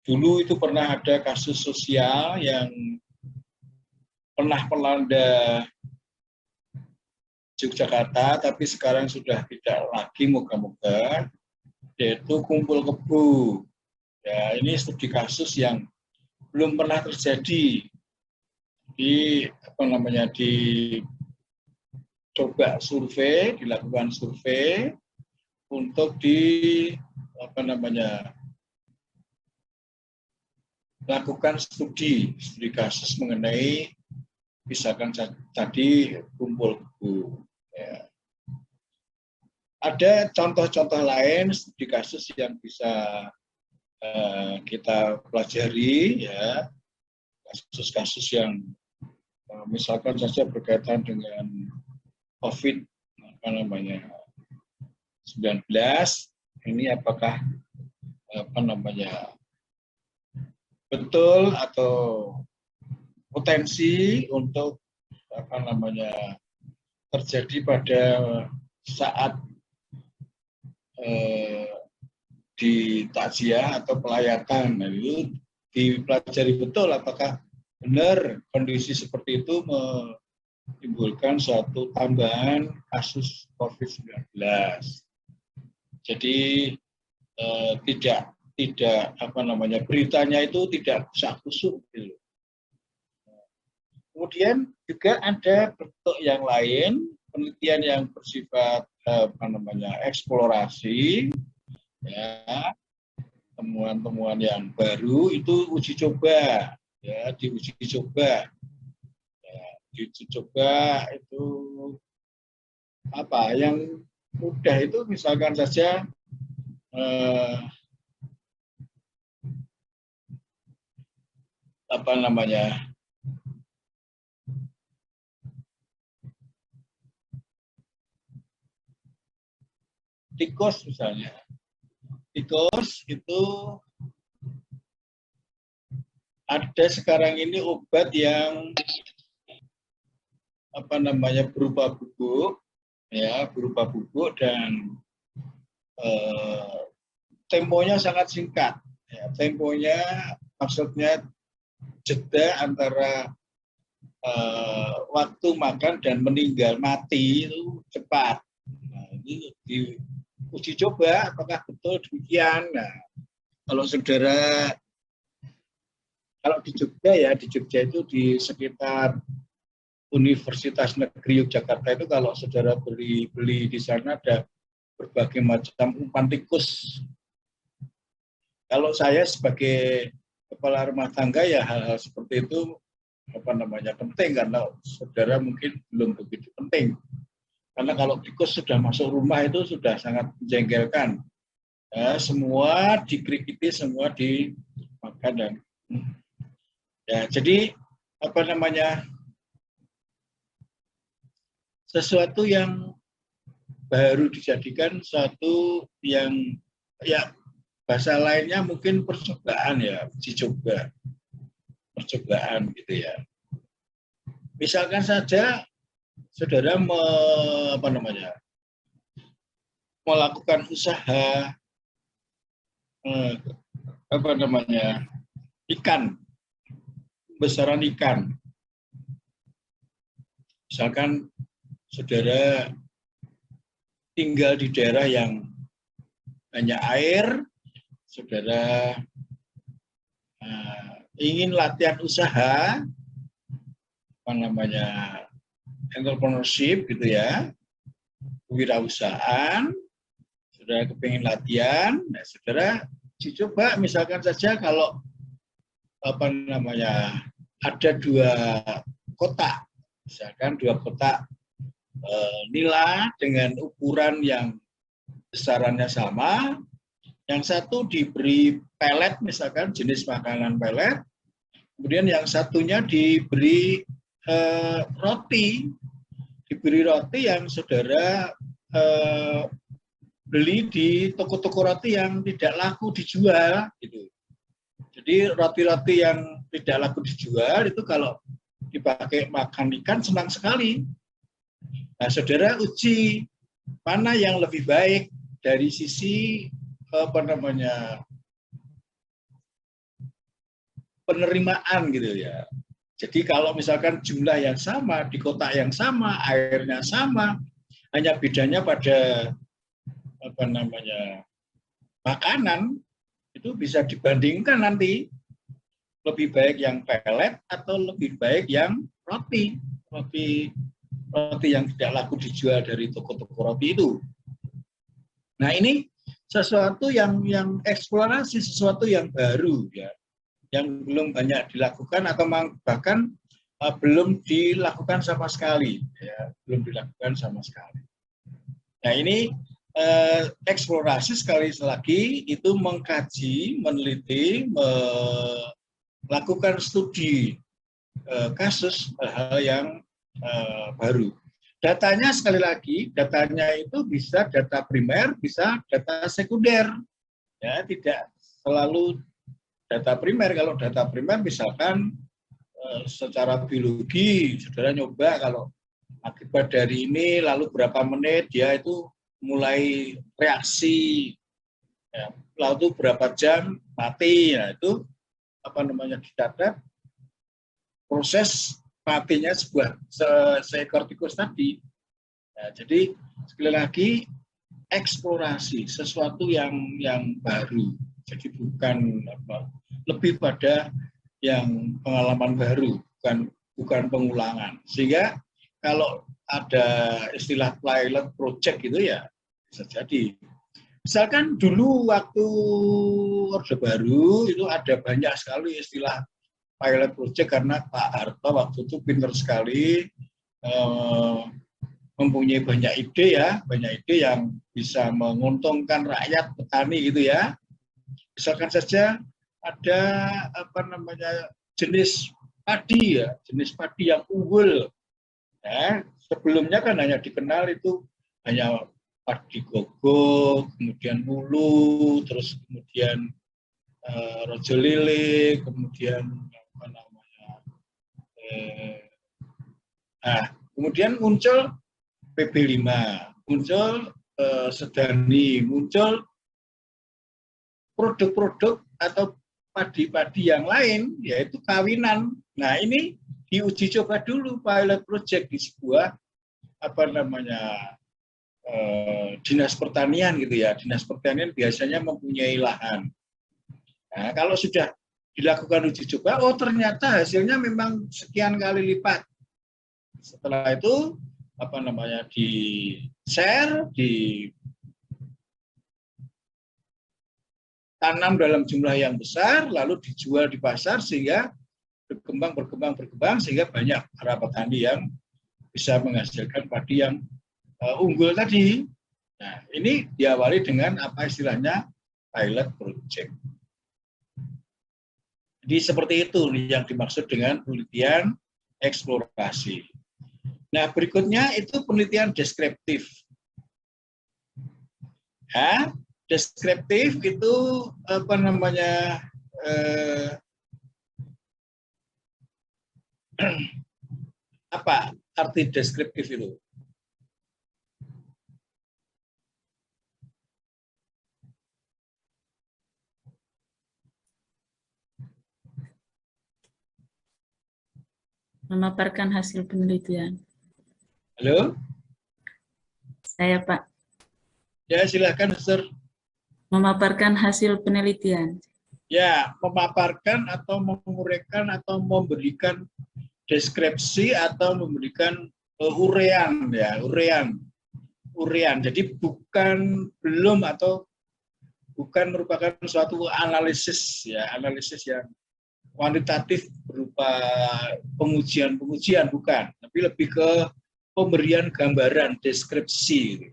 dulu itu pernah ada kasus sosial yang pernah melanda Yogyakarta, tapi sekarang sudah tidak lagi, moga-moga, yaitu kumpul kebo. Ya, ini studi kasus yang belum pernah terjadi dicoba survei, dilakukan survei untuk lakukan studi kasus mengenai misalkan tadi kumpul kebo. Ya. Ada contoh-contoh lain studi kasus yang bisa kita pelajari, ya, kasus-kasus yang misalkan saja berkaitan dengan COVID-19, ini apakah betul atau potensi untuk terjadi pada saat di takziah atau pelayatan. Nah, itu dipelajari betul apakah benar kondisi seperti itu menimbulkan suatu tambahan kasus COVID-19. Jadi beritanya itu tidak kusah-kusuk gitu. Kemudian juga ada bentuk yang lain, penelitian yang bersifat eksplorasi, ya, temuan-temuan yang baru itu uji coba, ya, diuji coba. Ya, diuji coba itu apa? Yang mudah itu misalkan saja tikus misalnya. Tikus itu ada sekarang ini obat yang berupa bubuk, ya, berupa bubuk dan temponya sangat singkat. Ya, temponya maksudnya jeda antara waktu makan dan meninggal mati itu cepat. Nah, ini diuji coba apakah betul demikian. Nah, kalau di Jogja, ya, di Jogja itu di sekitar Universitas Negeri Yogyakarta itu kalau saudara beli di sana ada berbagai macam umpan tikus. Kalau saya sebagai kepala rumah tangga, ya hal-hal seperti itu penting, karena saudara mungkin belum begitu penting. Karena kalau tikus sudah masuk rumah itu sudah sangat menjengkelkan. Ya, semua dikrikiti, semua dimakan dan ya, jadi sesuatu yang baru dijadikan suatu yang, ya, bahasa lainnya mungkin percobaan, ya, uji coba, percobaan gitu ya. Misalkan saja saudara melakukan usaha ikan, besaran ikan. Misalkan saudara tinggal di daerah yang banyak air, saudara ingin latihan usaha, entrepreneurship gitu ya, kewirausahaan, saudara kepingin latihan, nah, saudara coba misalkan saja kalau ada 2 kotak, misalkan 2 kotak nila dengan ukuran yang besarannya sama, yang satu diberi pelet, misalkan jenis makanan pelet, kemudian yang satunya diberi roti yang saudara beli di toko-toko roti yang tidak laku dijual, gitu. Jadi roti-roti yang tidak laku dijual itu kalau dipakai makan ikan senang sekali. Nah, saudara uji mana yang lebih baik dari sisi penerimaan gitu ya. Jadi kalau misalkan jumlah yang sama di kotak yang sama, airnya sama, hanya bedanya pada apa namanya makanan, itu bisa dibandingkan nanti lebih baik yang pelet atau lebih baik yang roti yang tidak laku dijual dari toko-toko roti itu. Nah ini sesuatu yang eksplorasi, sesuatu yang baru ya, yang belum banyak dilakukan atau bahkan belum dilakukan sama sekali ya, belum dilakukan sama sekali. Nah ini eksplorasi sekali lagi itu mengkaji, meneliti, melakukan studi kasus hal yang baru. Datanya sekali lagi, datanya itu bisa data primer, bisa data sekunder, ya tidak selalu data primer. Kalau data primer misalkan secara biologi, saudara nyoba kalau akibat dari ini lalu berapa menit dia itu mulai reaksi, ya, lalu berapa jam mati, ya itu apa namanya dicatat proses matinya seekor tikus tadi. Nah, jadi sekali lagi eksplorasi sesuatu yang baru. Jadi bukan lebih pada yang pengalaman baru, bukan pengulangan. Sehingga kalau ada istilah pilot project gitu ya bisa jadi. Misalkan dulu waktu Orde Baru itu ada banyak sekali istilah pilot project karena Pak Harto waktu itu pintar sekali, mempunyai banyak ide yang bisa menguntungkan rakyat petani gitu ya. Misalkan saja ada apa namanya jenis padi ya, jenis padi yang unggul. Ya, sebelumnya kan hanya dikenal itu hanya padi gogo, kemudian mulu, terus kemudian rojo lele, kemudian apa namanya, kemudian muncul PB5, muncul sedani, muncul produk-produk atau padi-padi yang lain, yaitu kawinan. Nah ini diuji coba dulu pilot project di sebuah apa namanya dinas pertanian gitu ya. Dinas pertanian biasanya mempunyai lahan. Nah, kalau sudah dilakukan uji coba, oh ternyata hasilnya memang sekian kali lipat. Setelah itu apa namanya di share, ditanam dalam jumlah yang besar, lalu dijual di pasar sehingga berkembang sehingga banyak para petani yang bisa menghasilkan padi yang unggul tadi. Nah, ini diawali dengan apa istilahnya pilot project. Jadi seperti itu yang dimaksud dengan penelitian eksplorasi. Nah, berikutnya itu penelitian deskriptif. Ya, deskriptif itu apa namanya apa arti deskriptif itu? Memaparkan hasil penelitian. Halo? Saya, Pak. Ya, silakan, Mister. Memaparkan hasil penelitian. Ya, memaparkan atau menguraikan atau memberikan deskripsi atau memberikan urean ya, urean. Jadi bukan merupakan suatu analisis ya, analisis yang kuantitatif berupa pengujian bukan, tapi lebih ke pemberian gambaran, deskripsi.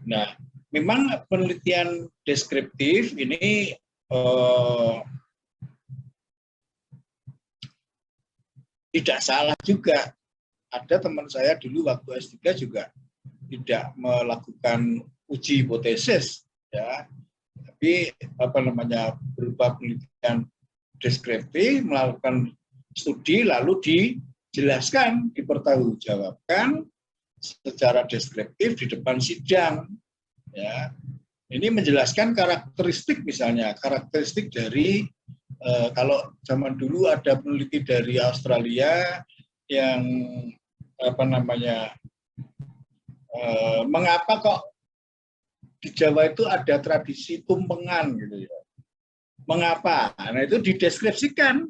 Nah, memang penelitian deskriptif ini tidak salah juga. Ada teman saya dulu waktu S3 juga tidak melakukan uji hipotesis ya, tapi apa namanya berupa penelitian deskriptif, melakukan studi lalu dijelaskan, dipertanggungjawabkan secara deskriptif di depan sidang ya. Ini menjelaskan karakteristik, misalnya karakteristik dari kalau zaman dulu ada peneliti dari Australia yang apa namanya, mengapa kok di Jawa itu ada tradisi tumpengan gitu ya. Mengapa? Nah, itu dideskripsikan.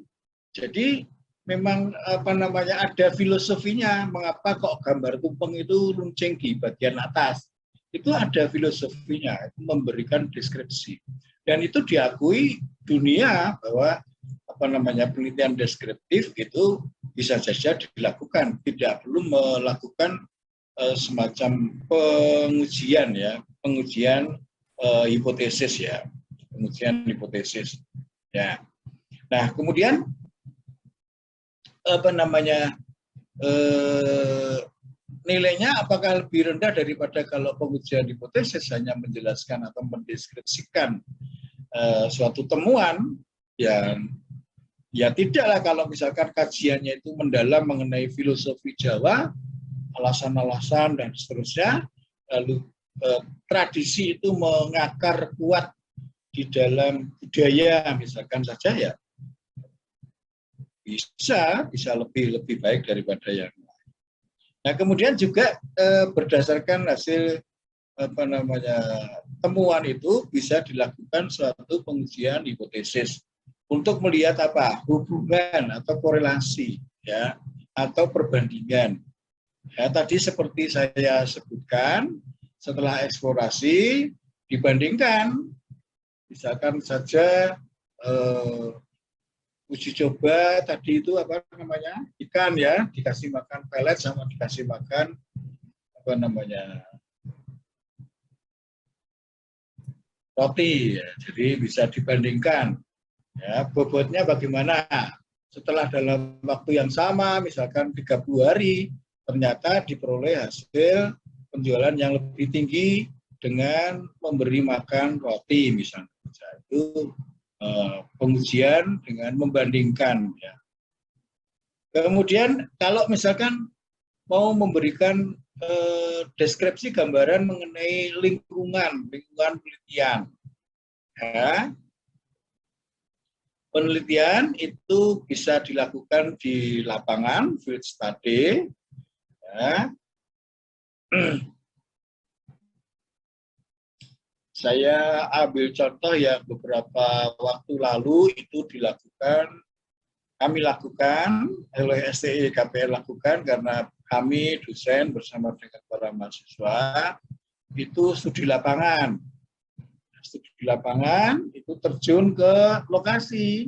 Jadi memang apa namanya, ada filosofinya, mengapa kok gambar tumpeng itu runcing di bagian atas. Itu ada filosofinya, itu memberikan deskripsi. Dan itu diakui dunia bahwa apa namanya, penelitian deskriptif itu bisa saja dilakukan, tidak perlu melakukan semacam pengujian ya, pengujian hipotesis ya, pengujian hipotesis ya. Nah, kemudian apa namanya, nilainya apakah lebih rendah daripada kalau pengujian hipotesis hanya menjelaskan atau mendeskripsikan suatu temuan? Ya tidaklah, kalau misalkan kajiannya itu mendalam mengenai filosofi Jawa, alasan-alasan dan seterusnya, lalu tradisi itu mengakar kuat di dalam budaya misalkan saja, ya bisa lebih baik daripada yang lain. Nah, kemudian juga berdasarkan hasil apa namanya, temuan itu bisa dilakukan suatu pengujian hipotesis untuk melihat apa, hubungan atau korelasi ya, atau perbandingan. Ya, tadi seperti saya sebutkan, setelah eksplorasi dibandingkan, misalkan saja uji coba tadi itu apa namanya, ikan ya, dikasih makan pelet sama dikasih makan apa namanya, roti ya. Jadi bisa dibandingkan ya, bobotnya bagaimana. Setelah dalam waktu yang sama, misalkan 30 hari, ternyata diperoleh hasil penjualan yang lebih tinggi dengan memberi makan roti misalnya. Itu pengujian dengan membandingkan ya. Kemudian kalau misalkan mau memberikan deskripsi gambaran mengenai lingkungan penelitian ya, penelitian itu bisa dilakukan di lapangan, field study ya. Saya ambil contoh yang beberapa waktu lalu itu kami lakukan, oleh STI KPR lakukan, karena kami dosen bersama dengan para mahasiswa itu studi lapangan. Studi lapangan itu terjun ke lokasi,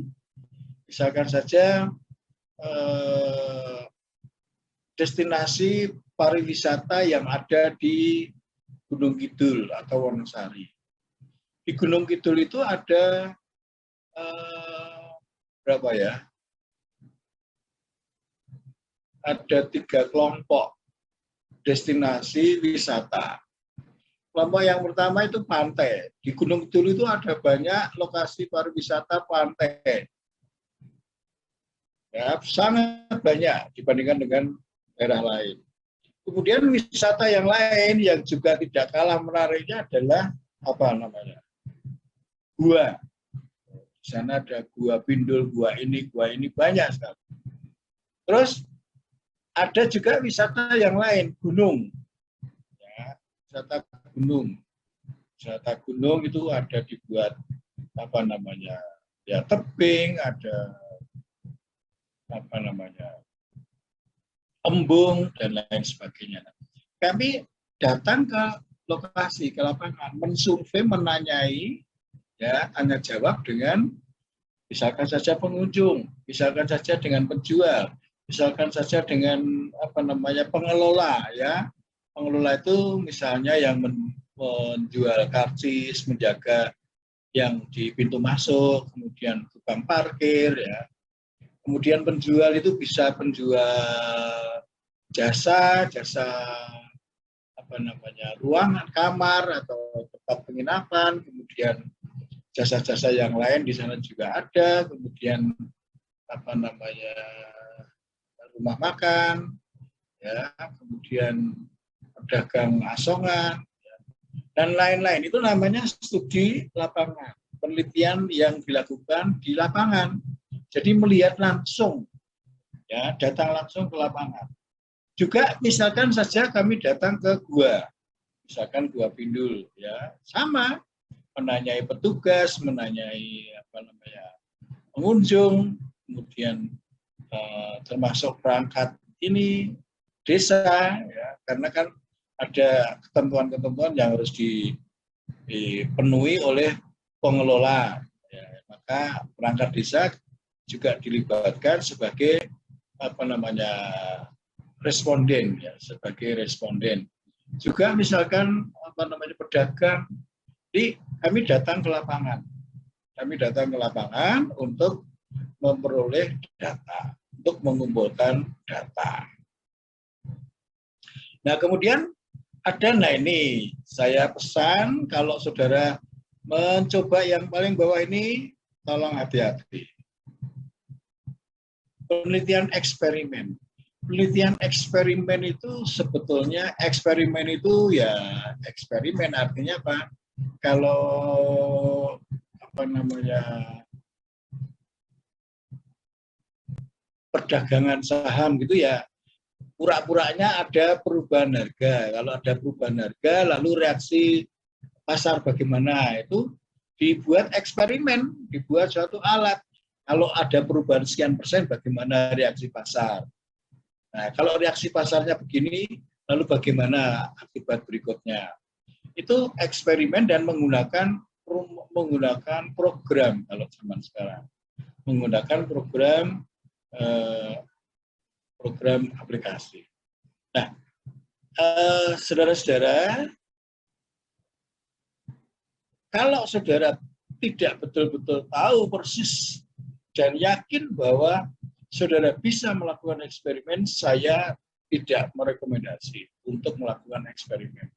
misalkan saja destinasi pariwisata yang ada di Gunung Kidul atau Wonosari. Di Gunung Kidul itu ada berapa ya? Ada 3 kelompok destinasi wisata. Kelompok yang pertama itu pantai. Di Gunung Kidul itu ada banyak lokasi pariwisata pantai. Ya, sangat banyak dibandingkan dengan daerah lain. Kemudian wisata yang lain yang juga tidak kalah menariknya adalah apa namanya? Gua. Di sana ada gua Pindul, gua ini banyak sekali. Terus ada juga wisata yang lain, gunung. Ya, wisata gunung. Wisata gunung itu ada dibuat apa namanya? Ya, tebing, ada apa namanya? Embung dan lain sebagainya. Kami datang ke lokasi, ke lapangan, mensurvei, menanyai, ya, tanya jawab dengan misalkan saja pengunjung, misalkan saja dengan penjual, misalkan saja dengan apa namanya, pengelola ya. Pengelola itu misalnya yang menjual karcis, menjaga yang di pintu masuk, kemudian tukang parkir ya. Kemudian penjual itu bisa penjual jasa apa namanya, ruangan, kamar atau tempat penginapan, kemudian jasa-jasa yang lain di sana juga ada, kemudian apa namanya, rumah makan, ya, kemudian pedagang asongan, ya. dan lain-lain. Itu namanya studi lapangan, penelitian yang dilakukan di lapangan. Jadi melihat langsung, ya, datang langsung ke lapangan. Juga misalkan saja kami datang ke gua, misalkan Gua Pindul, ya, sama, menanyai petugas, menanyai pengunjung, kemudian termasuk perangkat ini desa, ya, karena kan ada ketentuan-ketentuan yang harus dipenuhi oleh pengelola, ya, maka perangkat desa juga dilibatkan sebagai responden, ya, sebagai responden. Juga misalkan pedagang, kami datang ke lapangan. Kami datang ke lapangan untuk memperoleh data, untuk mengumpulkan data. Nah, kemudian ini saya pesan kalau saudara mencoba yang paling bawah ini, tolong hati-hati. Penelitian eksperimen. Penelitian eksperimen itu sebetulnya, eksperimen itu ya eksperimen artinya apa? Kalau perdagangan saham gitu ya, pura-puranya ada perubahan harga. Kalau ada perubahan harga, lalu reaksi pasar bagaimana, itu dibuat eksperimen, dibuat suatu alat. Kalau ada perubahan sekian persen, bagaimana reaksi pasar. Nah, kalau reaksi pasarnya begini, lalu bagaimana akibat berikutnya. Itu eksperimen dan menggunakan program kalau zaman sekarang. Menggunakan program aplikasi. Nah, saudara-saudara, kalau saudara tidak betul-betul tahu persis dan yakin bahwa saudara bisa melakukan eksperimen, saya tidak merekomendasi untuk melakukan eksperimen.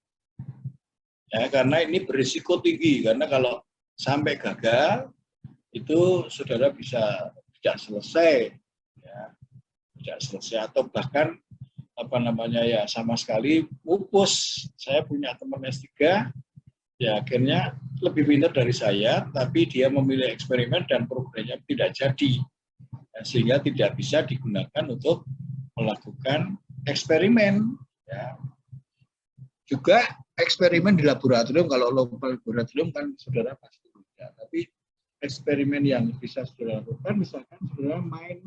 Ya, karena ini berisiko tinggi, karena kalau sampai gagal, itu saudara bisa tidak selesai, ya, tidak selesai, atau bahkan sama sekali pupus. Saya punya teman S3, ya akhirnya lebih pintar dari saya, tapi dia memilih eksperimen dan programnya tidak jadi, ya, sehingga tidak bisa digunakan untuk melakukan eksperimen. Ya. Juga eksperimen di laboratorium, kalau laboratorium kan saudara pasti tidak, tapi eksperimen yang bisa saudara lakukan, misalkan saudara main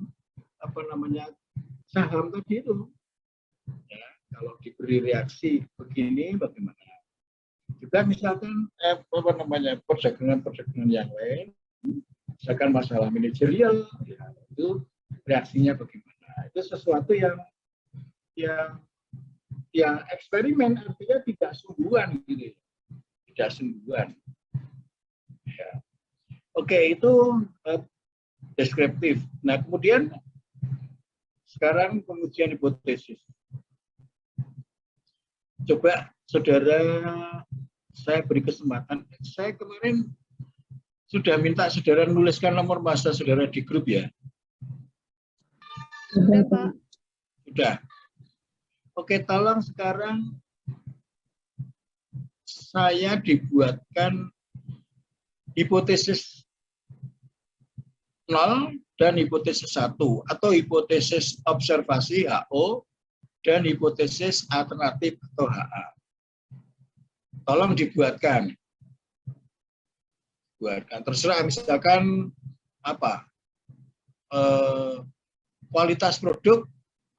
saham tadi itu, ya, kalau diberi reaksi begini bagaimana. Juga misalkan perdagangan yang lain, misalkan masalah manajerial, ya, itu reaksinya bagaimana. Itu sesuatu yang eksperimen, artinya tidak sungguhan gitu, tidak sungguhan. Ya. Oke, itu deskriptif. Nah, kemudian sekarang pengujian hipotesis. Coba saudara, saya beri kesempatan. Saya kemarin sudah minta saudara menuliskan nomor masa saudara di grup, ya? Sudah, Pak. Sudah. Oke, tolong sekarang saya dibuatkan hipotesis 0 dan hipotesis 1, atau hipotesis observasi HO dan hipotesis alternatif atau HA. Tolong dibuatkan. Terserah, misalkan apa? Kualitas produk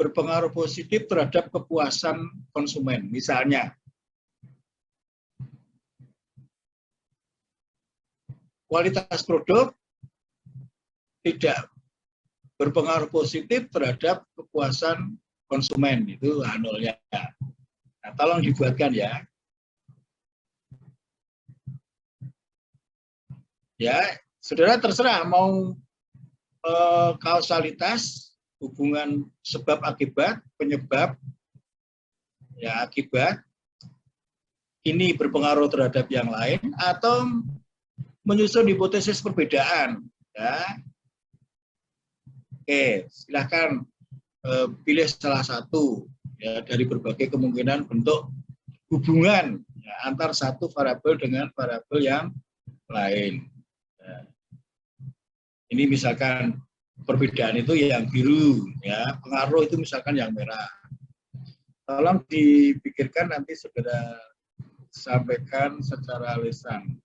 berpengaruh positif terhadap kepuasan konsumen, misalnya. Kualitas produk tidak berpengaruh positif terhadap kepuasan konsumen, itu H0-nya. Nah, tolong dibuatkan, ya. Ya, saudara terserah mau kausalitas, hubungan sebab akibat, penyebab, ya, akibat ini berpengaruh terhadap yang lain, atau menyusun hipotesis perbedaan, ya. Oke, silahkan pilih salah satu, ya, dari berbagai kemungkinan bentuk hubungan ya, antar satu variabel dengan variabel yang lain. Nah, ini misalkan perbedaan itu yang biru, ya, pengaruh itu misalkan yang merah. Tolong dipikirkan, nanti segera sampaikan secara lisan.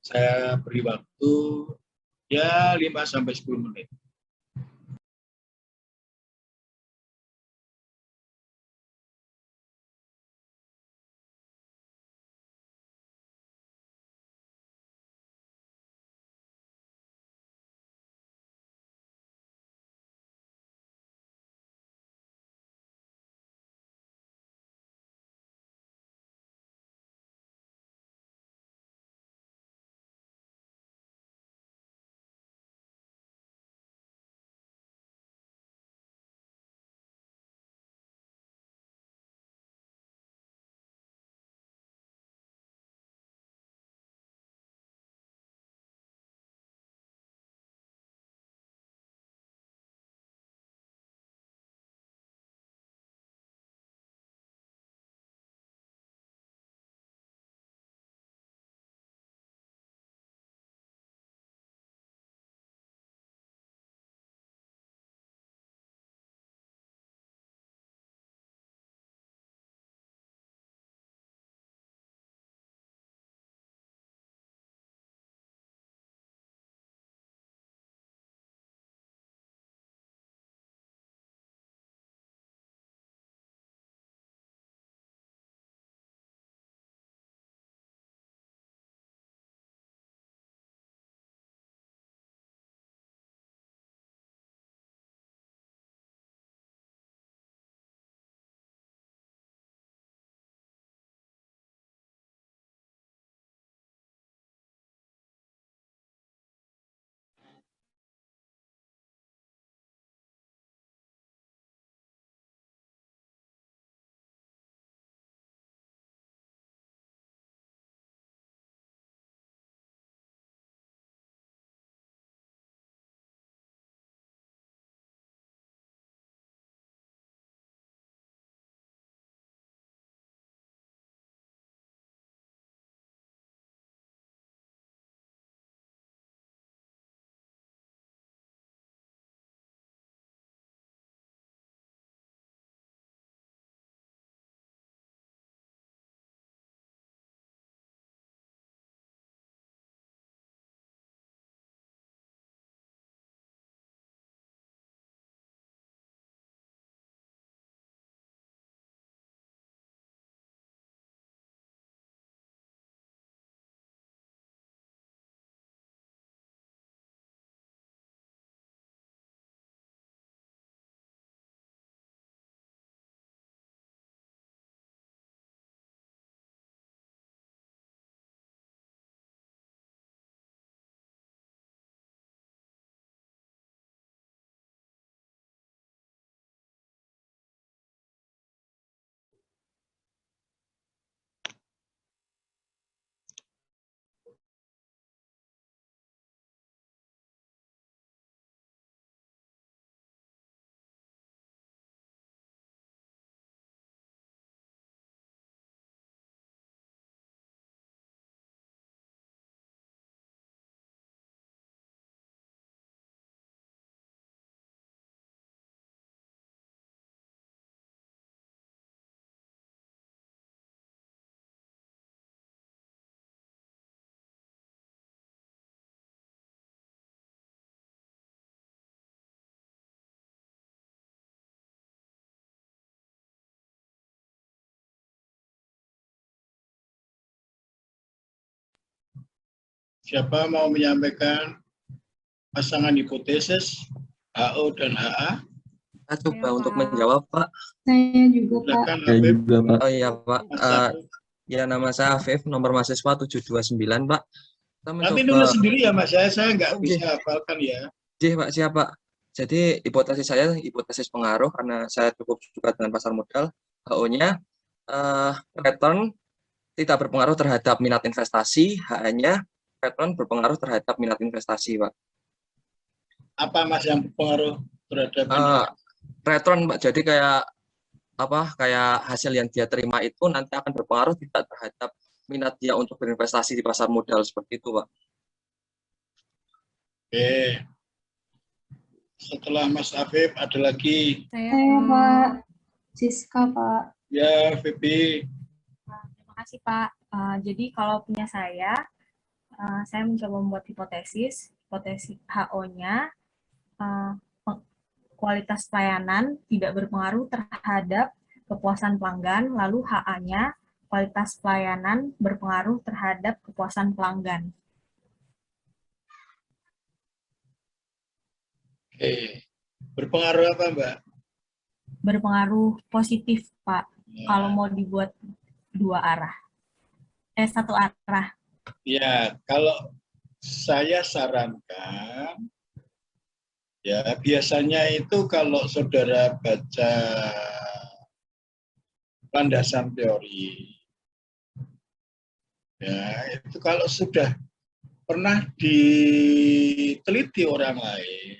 Saya beri waktu ya 5-10 menit. Siapa mau menyampaikan pasangan hipotesis HO dan HA? Saya coba untuk menjawab, Pak. Saya juga, Pak. Silakan, Saya Habib. juga, Pak. Oh iya, Pak. Mas Syafif. Ya, nama saya Afif, nomor mahasiswa 729, Pak. Kita Nanti mencoba. nulis sendiri ya, Mas. Saya nggak Oke. bisa hafalkan ya. Pak, siapa? Jadi hipotesis saya hipotesis pengaruh karena saya cukup suka dengan pasar modal. HO-nya return tidak berpengaruh terhadap minat investasi, HA-nya return berpengaruh terhadap minat investasi, Pak. Apa Mas yang berpengaruh terhadap ini? Return, Pak. Jadi kayak kayak hasil yang dia terima itu nanti akan berpengaruh tidak terhadap minat dia untuk berinvestasi di pasar modal seperti itu, Pak. Oke. Setelah Mas Afif ada lagi. Saya Pak Siska, Pak. Ya, Vivi. Terima kasih, Pak. Jadi kalau punya saya mencoba membuat hipotesis HO-nya, kualitas pelayanan tidak berpengaruh terhadap kepuasan pelanggan, lalu HA-nya, kualitas pelayanan berpengaruh terhadap kepuasan pelanggan. Oke. Berpengaruh apa, Mbak? Berpengaruh positif, Pak. Ya. Kalau mau dibuat satu arah. Ya, kalau saya sarankan, ya biasanya itu kalau saudara baca landasan teori, ya itu kalau sudah pernah diteliti orang lain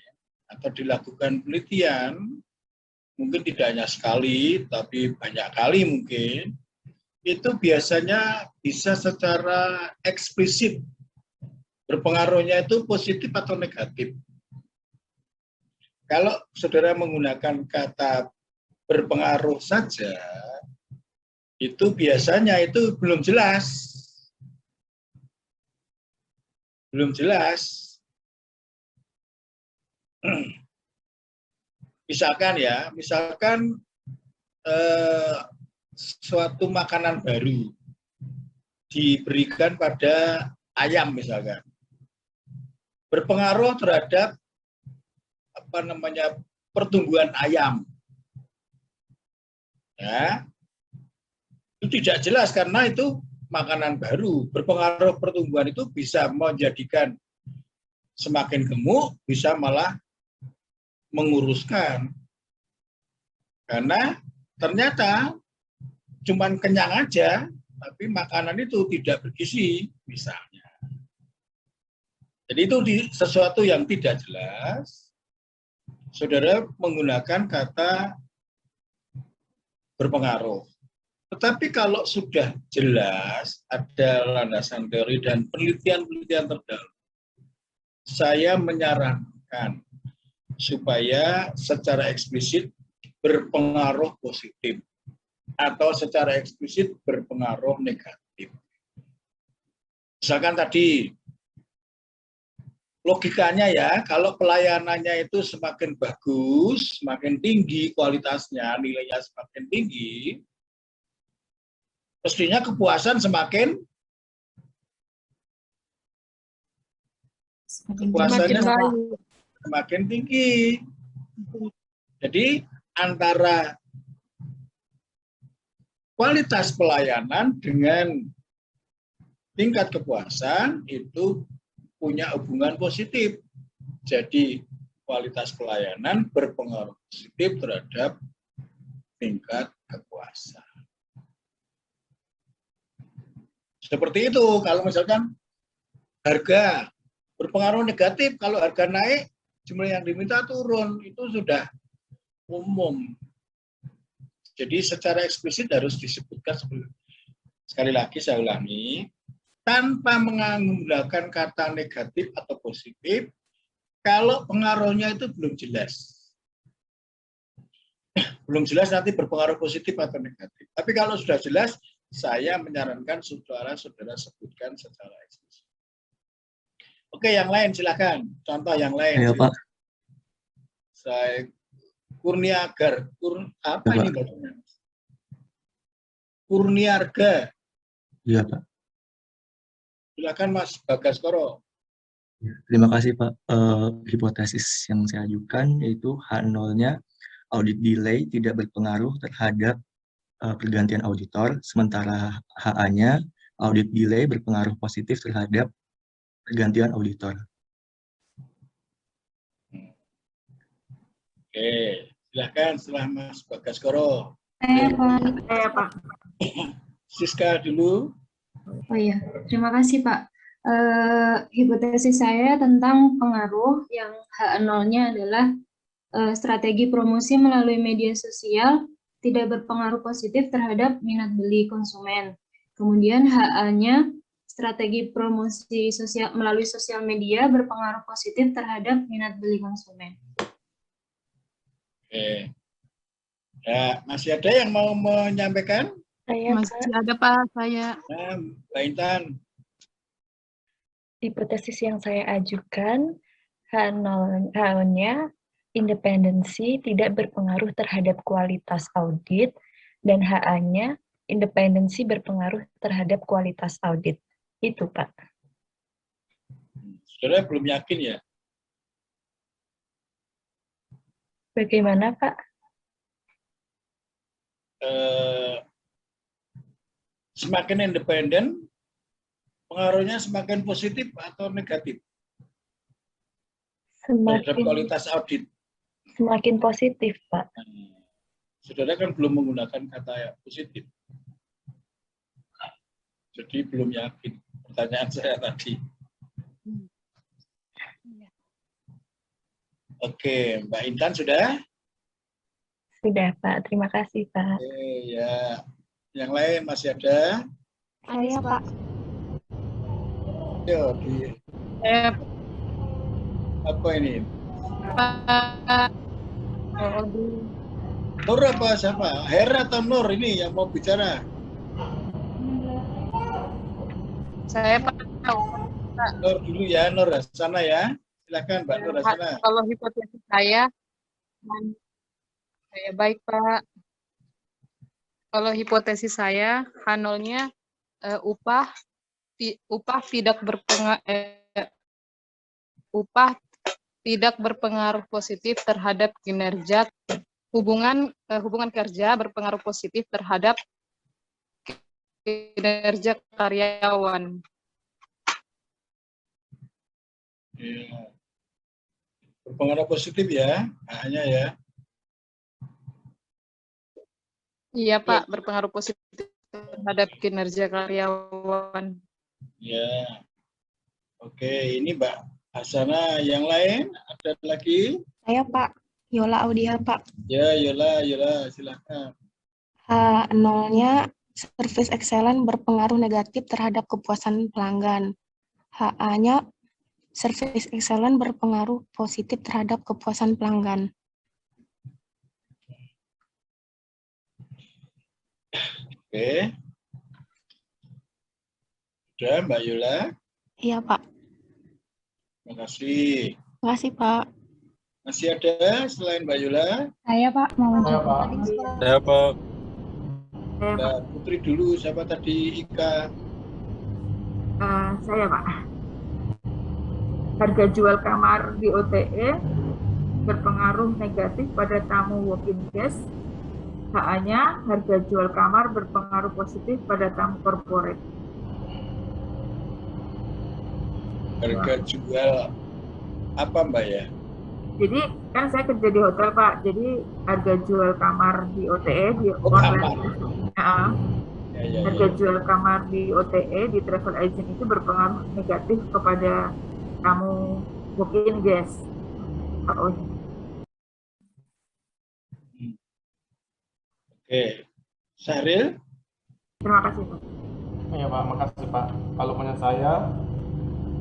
atau dilakukan penelitian, mungkin tidak hanya sekali, tapi banyak kali mungkin, itu biasanya bisa secara eksplisit berpengaruhnya itu positif atau negatif. Kalau saudara menggunakan kata berpengaruh saja, itu biasanya itu belum jelas. Belum jelas. Misalkan suatu makanan baru diberikan pada ayam misalkan, berpengaruh terhadap pertumbuhan ayam. Ya, itu tidak jelas karena itu makanan baru. Berpengaruh pertumbuhan itu bisa menjadikan semakin gemuk, bisa malah menguruskan. Karena ternyata cuman kenyang aja, tapi makanan itu tidak bergizi, misalnya. Jadi itu sesuatu yang tidak jelas, saudara menggunakan kata berpengaruh. Tetapi kalau sudah jelas, ada landasan teori dan penelitian-penelitian terdalam, saya menyarankan supaya secara eksplisit berpengaruh positif atau secara eksplisit berpengaruh negatif. Misalkan tadi, logikanya ya, kalau pelayanannya itu semakin bagus, semakin tinggi kualitasnya, nilainya semakin tinggi, mestinya kepuasan semakin semakin tinggi. Jadi antara kualitas pelayanan dengan tingkat kepuasan itu punya hubungan positif. Jadi kualitas pelayanan berpengaruh positif terhadap tingkat kepuasan. Seperti itu, kalau misalkan harga berpengaruh negatif, kalau harga naik, jumlah yang diminta turun, itu sudah umum. Jadi secara eksplisit harus disebutkan, sekali lagi saya ulangi, tanpa menggunakan kata negatif atau positif, kalau pengaruhnya itu belum jelas. Belum jelas nanti berpengaruh positif atau negatif. Tapi kalau sudah jelas, saya menyarankan saudara sebutkan secara eksplisit. Oke, yang lain silakan. Contoh yang lain. Ya, Pak. Saya Kurniagar. Apa ya, ini bacanya? Kurniarga. Iya, Pak. Silakan Mas Bagaskoro. Ya, terima kasih, Pak. Hipotesis yang saya ajukan yaitu H0-nya audit delay tidak berpengaruh terhadap pergantian auditor, sementara HA-nya audit delay berpengaruh positif terhadap pergantian auditor. Oke, silakan setelah Mas Bagaskoro. Saya, Pak. Siska dulu. Oh iya, terima kasih Pak. Hipotesis saya tentang pengaruh yang H0-nya adalah strategi promosi melalui media sosial tidak berpengaruh positif terhadap minat beli konsumen. Kemudian HA-nya strategi promosi sosial melalui sosial media berpengaruh positif terhadap minat beli konsumen. Oke. Ya, masih ada yang mau menyampaikan? Masih ada Pak, saya. Nah, Mbak Intan. Hipotesis yang saya ajukan, H0-nya independensi tidak berpengaruh terhadap kualitas audit, dan HA-nya independensi berpengaruh terhadap kualitas audit. Itu, Pak. Saudara belum yakin ya? Bagaimana, Pak? Semakin independen, pengaruhnya semakin positif atau negatif terhadap kualitas audit? Semakin positif, Pak. Saudara kan belum menggunakan kata positif. Jadi belum yakin. Pertanyaan saya tadi. Oke, Mbak Intan sudah? Sudah, Pak. Terima kasih, Pak. Oke, ya. Yang lain masih ada? Saya Pak. Yo, apa ini? Pak. Nur apa siapa? Hera atau Nur ini yang mau bicara? Saya Pak. Nur dulu ya, Nur sana ya. Silakan Mbak Nur sana. Kalau hipotesis saya baik Pak. Kalau hipotesis saya, H0-nya upah tidak berpengaruh positif terhadap kinerja, hubungan kerja berpengaruh positif terhadap kinerja karyawan. Ya. Berpengaruh positif ya, hanya ya. Iya Pak, berpengaruh positif terhadap kinerja karyawan. Ya, oke. Ini Mbak Hasana, yang lain ada lagi? Saya Pak, Yola Audia Pak. Ya, Yola, silakan. H0-nya service excellent berpengaruh negatif terhadap kepuasan pelanggan. HA-nya service excellent berpengaruh positif terhadap kepuasan pelanggan. Oke. Sudah Mbak Yola? Iya Pak. Terima kasih. Terima kasih Pak. Masih ada selain Mbak Yola? Saya Pak mau menjawab. Saya Pak. Mbak Putri dulu, siapa tadi? Ika. Saya Pak. Harga jual kamar di OTE berpengaruh negatif pada tamu walk-in guest. HA-nya harga jual kamar berpengaruh positif pada tamu corporate. Harga jual apa Mbak ya? Jadi kan saya kerja di hotel Pak, jadi harga jual kamar di OTE di online. Harga jual kamar di OTE di travel agent itu berpengaruh negatif kepada tamu walk-in guest. Oke, Syahril? Terima kasih Pak. Iya Pak, makasih Pak. Kalau menurut saya,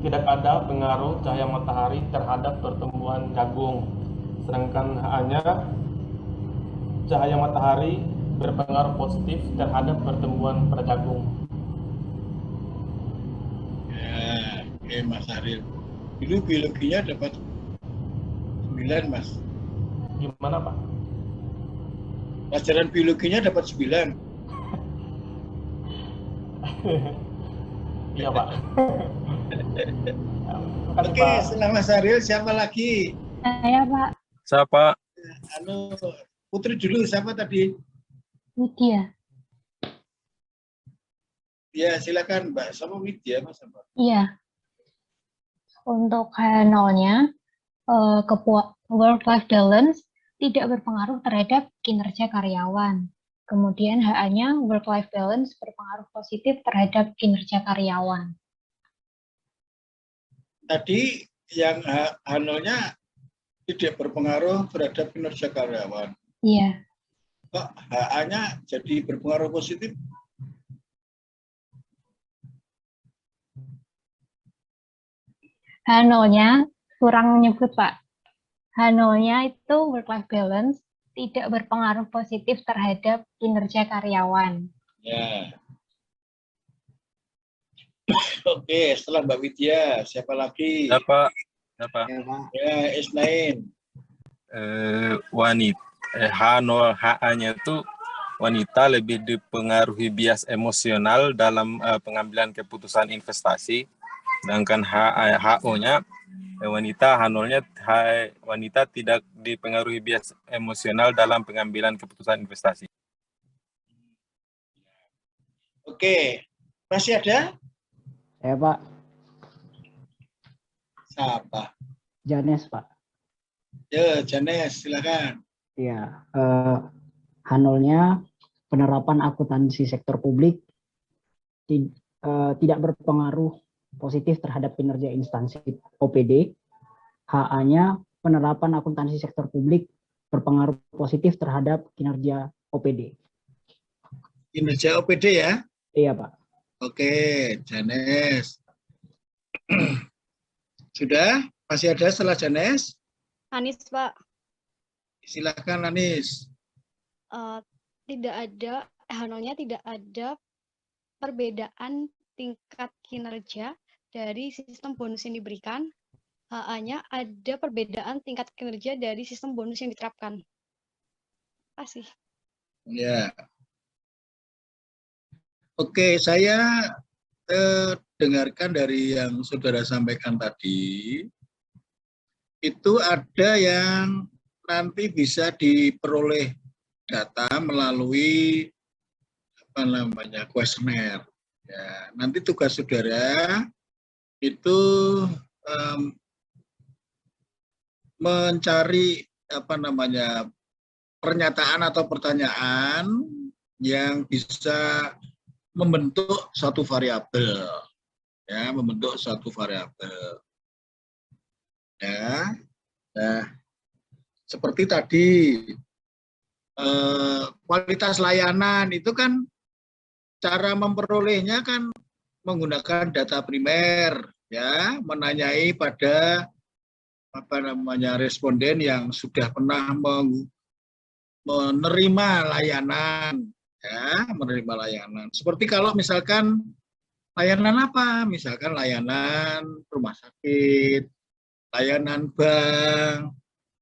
tidak ada pengaruh cahaya matahari terhadap pertumbuhan jagung. Sedangkan HA-nya, cahaya matahari berpengaruh positif terhadap pertumbuhan pada jagung. Ya, oke Mas Syahril. Dulu biologinya dapat 9 Mas. Gimana Pak? Pelajaran biologinya dapat 9. Iya Pak. Oke, setelah Mas Syahril, siapa lagi? Saya Pak. Siapa? Putri dulu, siapa tadi? Widya. Ya, silakan Mbak. Sama Widya, Mas. Iya. Untuk H0-nya, work-life balance tidak berpengaruh terhadap kinerja karyawan. Kemudian HA-nya work-life balance berpengaruh positif terhadap kinerja karyawan. Tadi yang H0-nya tidak berpengaruh terhadap kinerja karyawan. Iya. Kok HA-nya jadi berpengaruh positif? H0-nya kurang menyebut, Pak. H0-nya itu work-life balance tidak berpengaruh positif terhadap kinerja karyawan. Ya. Oke, setelah Mbak Widya, siapa lagi? Ya, Pak. Ya, Pak. Ya, Isnain. Wanita. H0 HA-nya itu wanita lebih dipengaruhi bias emosional dalam pengambilan keputusan investasi, sedangkan HO-nya wanita H0-nya wanita tidak dipengaruhi bias emosional dalam pengambilan keputusan investasi. Oke, masih ada? Ya, Pak. Siapa? Janes, Pak. Ya, Janes, silakan. Ya, H0-nya penerapan akuntansi sektor publik tidak berpengaruh positif terhadap kinerja instansi OPD. HA-nya penerapan akuntansi sektor publik berpengaruh positif terhadap kinerja OPD. Kinerja OPD ya? Iya, Pak. Oke, Janes. Sudah? Masih ada setelah Janes? Anis, Pak. Silakan Anis. Tidak ada, H0-nya tidak ada perbedaan tingkat kinerja dari sistem bonus yang diberikan. HA-nya ada perbedaan tingkat kinerja dari sistem bonus yang diterapkan. Terima kasih. Ya. Oke, saya dengarkan dari yang saudara sampaikan tadi. Itu ada yang nanti bisa diperoleh data melalui kuesioner. Ya, nanti tugas saudara itu mencari pernyataan atau pertanyaan yang bisa membentuk satu variabel, ya, membentuk satu variabel. Ya, nah, seperti tadi kualitas layanan itu kan cara memperolehnya kan menggunakan data primer, ya, menanyai pada responden yang sudah pernah menerima layanan, ya, menerima layanan. Seperti kalau misalkan layanan apa? Misalkan layanan rumah sakit, layanan bank,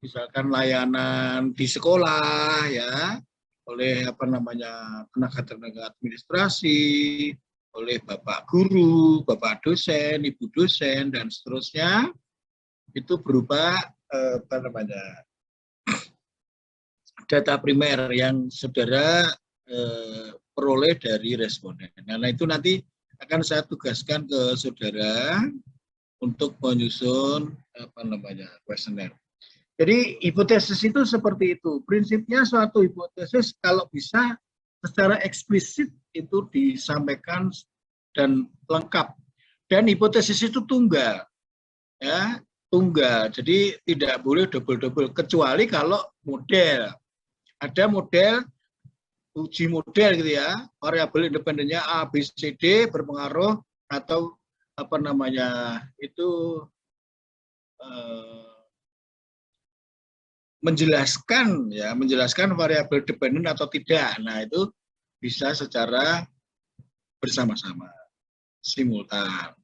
misalkan layanan di sekolah, ya, oleh tenaga administrasi, oleh bapak guru, bapak dosen, ibu dosen, dan seterusnya, itu berupa data primer yang saudara peroleh dari responden. Nah, itu nanti akan saya tugaskan ke saudara untuk menyusun kuesioner. Jadi hipotesis itu seperti itu. Prinsipnya suatu hipotesis kalau bisa secara eksplisit itu disampaikan dan lengkap. Dan hipotesis itu tunggal, ya, tunggal. Jadi tidak boleh double-double kecuali kalau model. Ada model uji model gitu ya, variabel independennya A, B, C, D berpengaruh atau menjelaskan variabel dependen atau tidak. Nah, itu bisa secara bersama-sama, simultan.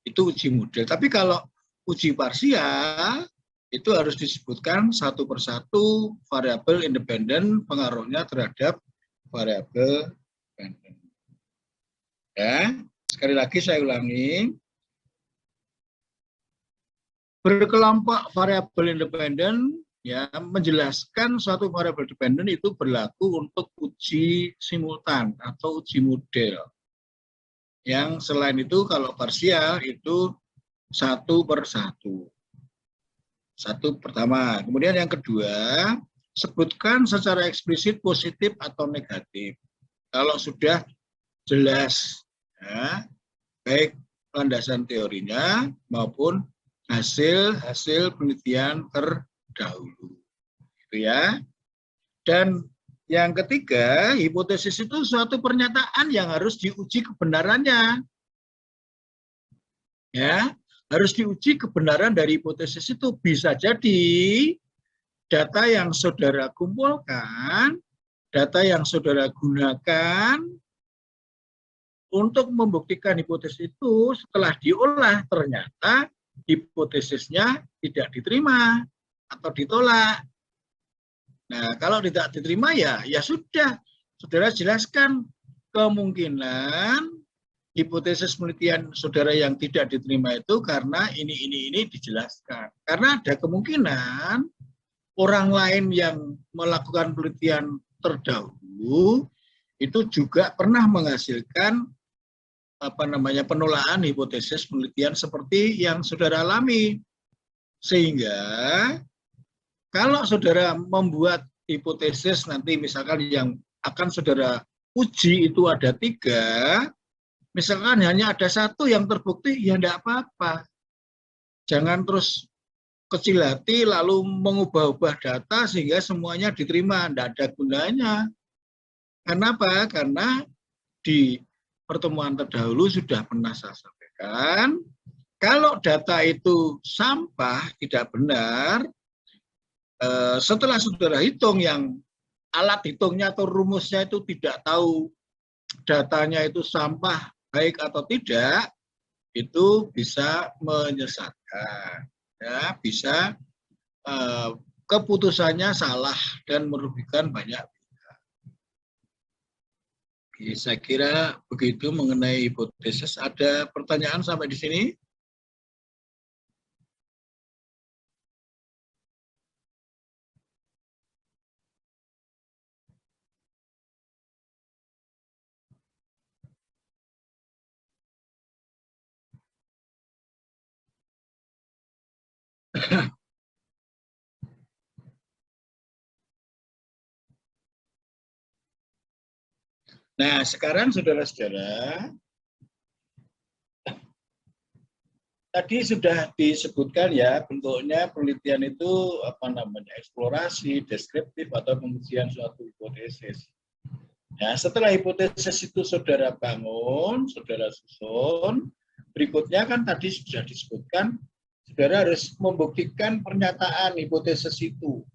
Itu uji model. Tapi kalau uji parsial itu harus disebutkan satu persatu variabel independen pengaruhnya terhadap variabel dependen. Ya, sekali lagi saya ulangi. Berkelompok variabel independen, ya, menjelaskan suatu variabel dependen itu berlaku untuk uji simultan atau uji model. Yang selain itu kalau parsial itu satu per satu. Satu pertama. Kemudian yang kedua, sebutkan secara eksplisit positif atau negatif. Kalau sudah jelas, ya, baik landasan teorinya maupun hasil penelitian terdahulu, gitu ya. Dan Yang ketiga, hipotesis itu suatu pernyataan yang harus diuji kebenarannya. Ya, harus diuji kebenaran dari hipotesis itu. Bisa jadi data yang saudara kumpulkan, data yang saudara gunakan untuk membuktikan hipotesis itu setelah diolah ternyata hipotesisnya tidak diterima atau ditolak. Nah, kalau tidak diterima ya sudah, saudara jelaskan kemungkinan hipotesis penelitian saudara yang tidak diterima itu karena ini dijelaskan. Karena ada kemungkinan orang lain yang melakukan penelitian terdahulu itu juga pernah menghasilkan penolakan hipotesis penelitian seperti yang saudara alami. Sehingga kalau saudara membuat hipotesis nanti misalkan yang akan saudara uji itu ada 3, misalkan hanya ada 1 yang terbukti, ya enggak apa-apa. Jangan terus kecil hati lalu mengubah-ubah data sehingga semuanya diterima, enggak ada gunanya. Kenapa? Karena di pertemuan terdahulu sudah pernah saya sampaikan, kalau data itu sampah, tidak benar, setelah saudara hitung yang alat hitungnya atau rumusnya itu tidak tahu datanya itu sampah baik atau tidak, itu bisa menyesatkan, ya, bisa keputusannya salah dan merugikan banyak pihak. Saya kira begitu mengenai hipotesis. Ada pertanyaan sampai di sini? Nah, sekarang saudara-saudara, tadi sudah disebutkan ya bentuknya penelitian itu eksplorasi, deskriptif atau pengujian suatu hipotesis. Nah, setelah hipotesis itu saudara bangun, saudara susun, berikutnya kan tadi sudah disebutkan, saudara harus membuktikan pernyataan hipotesis itu.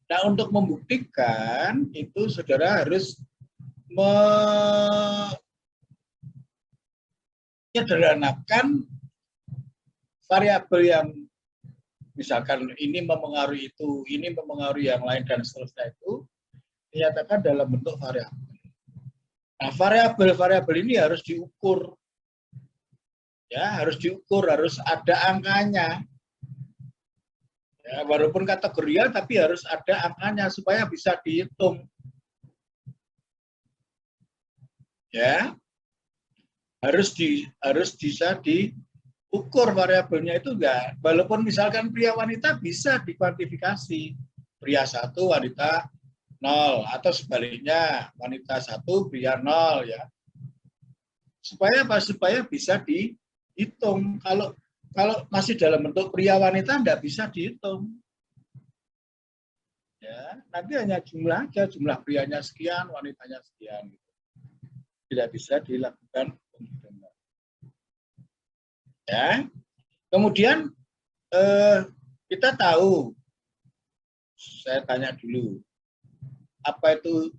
Nah, untuk membuktikan itu saudara harus menyederhanakan variabel yang misalkan ini mempengaruhi itu, ini mempengaruhi yang lain dan seterusnya itu dinyatakan dalam bentuk variabel. Nah, variabel-variabel ini harus diukur. Ya, harus diukur, harus ada angkanya. Ya, walaupun kategorial tapi harus ada angkanya supaya bisa dihitung. Ya, harus bisa diukur variabelnya itu enggak. Walaupun misalkan pria wanita bisa dikuantifikasi, pria 1 wanita 0 atau sebaliknya wanita 1 pria 0 ya. Supaya apa? Supaya bisa dihitung. Kalau masih dalam bentuk pria wanita enggak bisa dihitung. Ya, nanti hanya jumlah aja, jumlah prianya sekian, wanitanya sekian. Tidak bisa dilakukan penghitungan. Ya. Kemudian kita tahu, saya tanya dulu, apa itu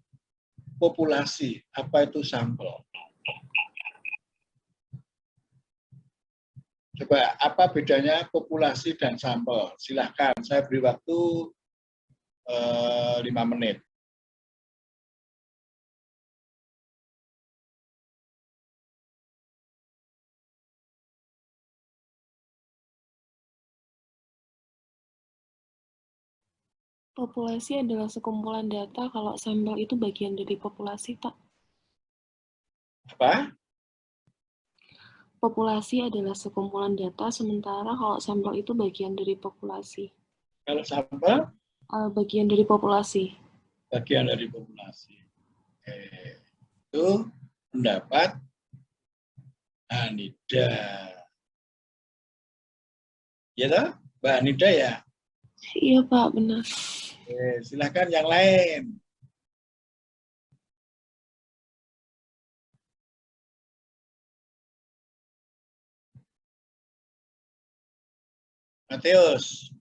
populasi, apa itu sampel? Coba, apa bedanya populasi dan sampel? Silahkan, saya beri waktu 5 menit. Populasi adalah sekumpulan data, kalau sampel itu bagian dari populasi, Pak. Apa? Populasi adalah sekumpulan data, sementara kalau sampel itu bagian dari populasi. Kalau sampel? Bagian dari populasi. Bagian dari populasi. Itu pendapat Anida. Ya toh? Mbak Anida ya? Iya, Pak, benar. Silakan yang lain. Matius.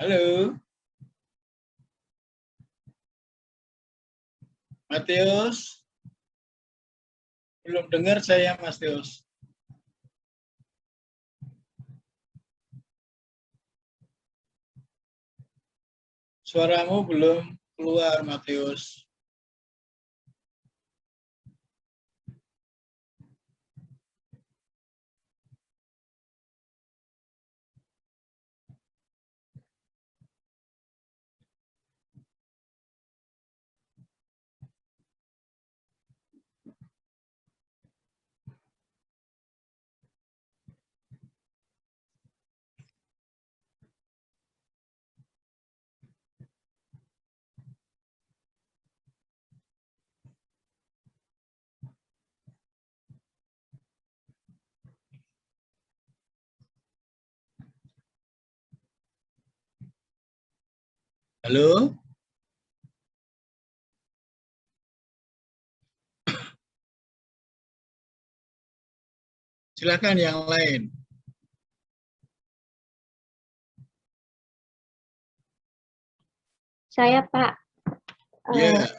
Halo. Matius. Belum dengar saya, Matius. Suaramu belum keluar, Matius. Halo? Silakan yang lain. Saya, Pak. Ya.